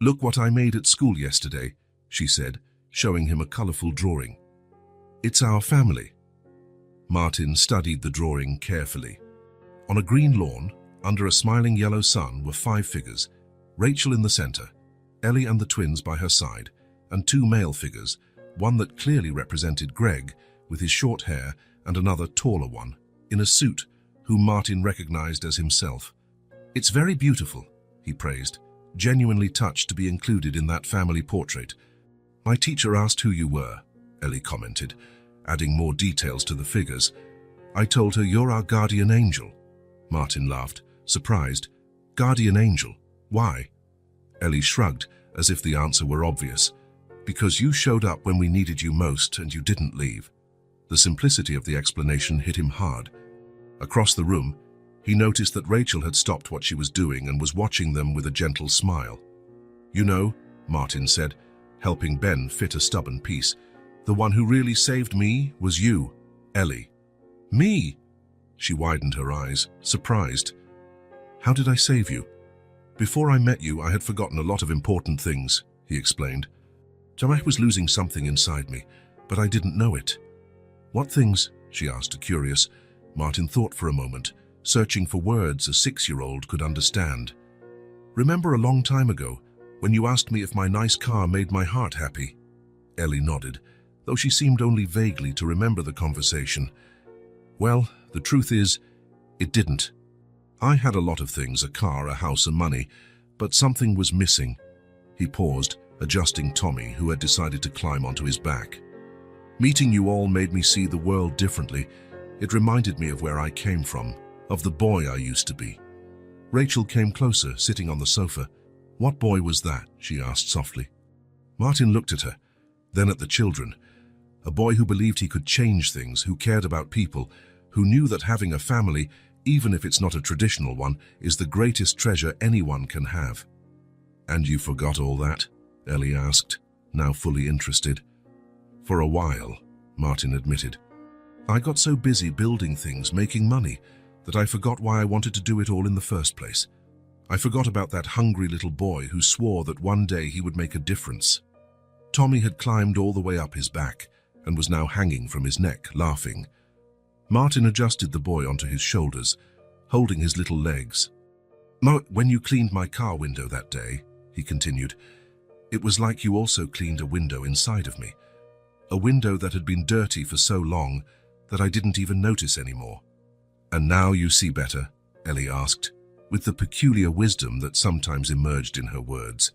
"Look what I made at school yesterday," she said, showing him a colorful drawing. "It's our family." Martin studied the drawing carefully. On a green lawn, under a smiling yellow sun, were 5 figures, Rachel in the center, Ellie and the twins by her side, and 2 male figures, one that clearly represented Greg, with his short hair, and another taller one, in a suit, whom Martin recognized as himself. "It's very beautiful," he praised, genuinely touched to be included in that family portrait. "My teacher asked who you were," Ellie commented, adding more details to the figures. "I told her you're our guardian angel." Martin laughed, surprised. "Guardian angel? Why?" Ellie shrugged, as if the answer were obvious. "Because you showed up when we needed you most and you didn't leave." The simplicity of the explanation hit him hard. Across the room, he noticed that Rachel had stopped what she was doing and was watching them with a gentle smile. "You know," Martin said, helping Ben fit a stubborn piece, "the one who really saved me was you, Ellie." "Me?" She widened her eyes, surprised. "How did I save you?" "Before I met you, I had forgotten a lot of important things," he explained. "I was losing something inside me, but I didn't know it." "What things?" she asked, curious. Martin thought for a moment, searching for words a 6-year-old could understand. "Remember a long time ago, when you asked me if my nice car made my heart happy?" Ellie nodded, though she seemed only vaguely to remember the conversation. "Well, the truth is, it didn't. I had a lot of things, a car, a house, and money, but something was missing." He paused, adjusting Tommy, who had decided to climb onto his back. "Meeting you all made me see the world differently. It reminded me of where I came from, of the boy I used to be." Rachel came closer, sitting on the sofa. "What boy was that?" she asked softly. Martin looked at her, then at the children. A boy who believed he could change things, who cared about people, who knew that having a family, even if it's not a traditional one, is the greatest treasure anyone can have. "And you forgot all that?" Ellie asked, now fully interested. "For a while," Martin admitted. "I got so busy building things, making money, that I forgot why I wanted to do it all in the first place. I forgot about that hungry little boy who swore that one day he would make a difference. Tommy had climbed all the way up his back and was now hanging from his neck, laughing. Martin adjusted the boy onto his shoulders, holding his little legs. When you cleaned my car window that day, he continued, it was like you also cleaned a window inside of me. A window that had been dirty for so long that I didn't even notice anymore. And now you see better? Ellie asked, with the peculiar wisdom that sometimes emerged in her words.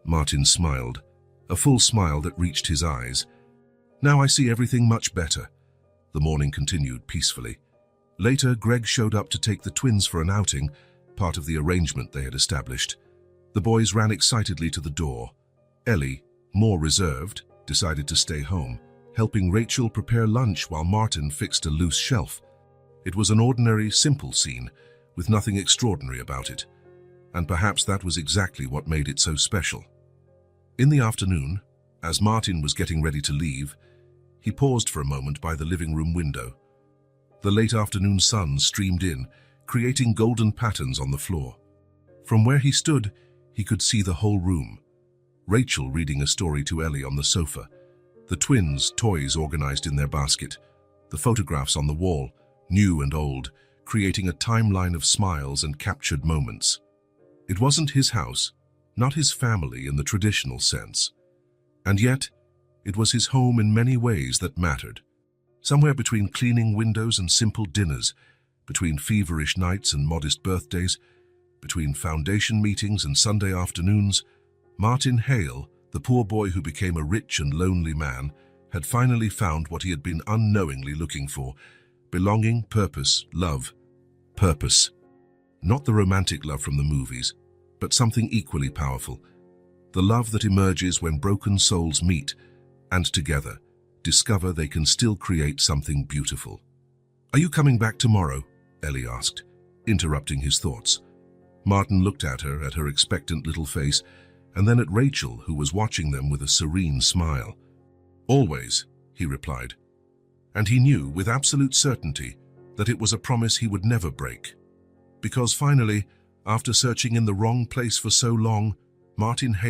Martin smiled, a full smile that reached his eyes. Now I see everything much better. The morning continued peacefully. Later, Greg showed up to take the twins for an outing, part of the arrangement they had established. The boys ran excitedly to the door. Ellie, more reserved, decided to stay home, helping Rachel prepare lunch while Martin fixed a loose shelf. It was an ordinary, simple scene, with nothing extraordinary about it, and perhaps that was exactly what made it so special. In the afternoon, as Martin was getting ready to leave, he paused for a moment by the living room window. The late afternoon sun streamed in, creating golden patterns on the floor. From where he stood, he could see the whole room. Rachel reading a story to Ellie on the sofa, the twins' toys organized in their basket, the photographs on the wall, new and old, creating a timeline of smiles and captured moments. It wasn't his house, not his family in the traditional sense. And yet, it was his home in many ways that mattered. Somewhere between cleaning windows and simple dinners, between feverish nights and modest birthdays, between foundation meetings and Sunday afternoons, Martin Hale, the poor boy who became a rich and lonely man, had finally found what he had been unknowingly looking for: belonging, purpose, love. Purpose. Not the romantic love from the movies, but something equally powerful. The love that emerges when broken souls meet and together discover they can still create something beautiful. Are you coming back tomorrow? Ellie asked, interrupting his thoughts. Martin looked at her expectant little face, and then at Rachel, who was watching them with a serene smile. Always, he replied. And he knew with absolute certainty that it was a promise he would never break. Because finally, after searching in the wrong place for so long, Martin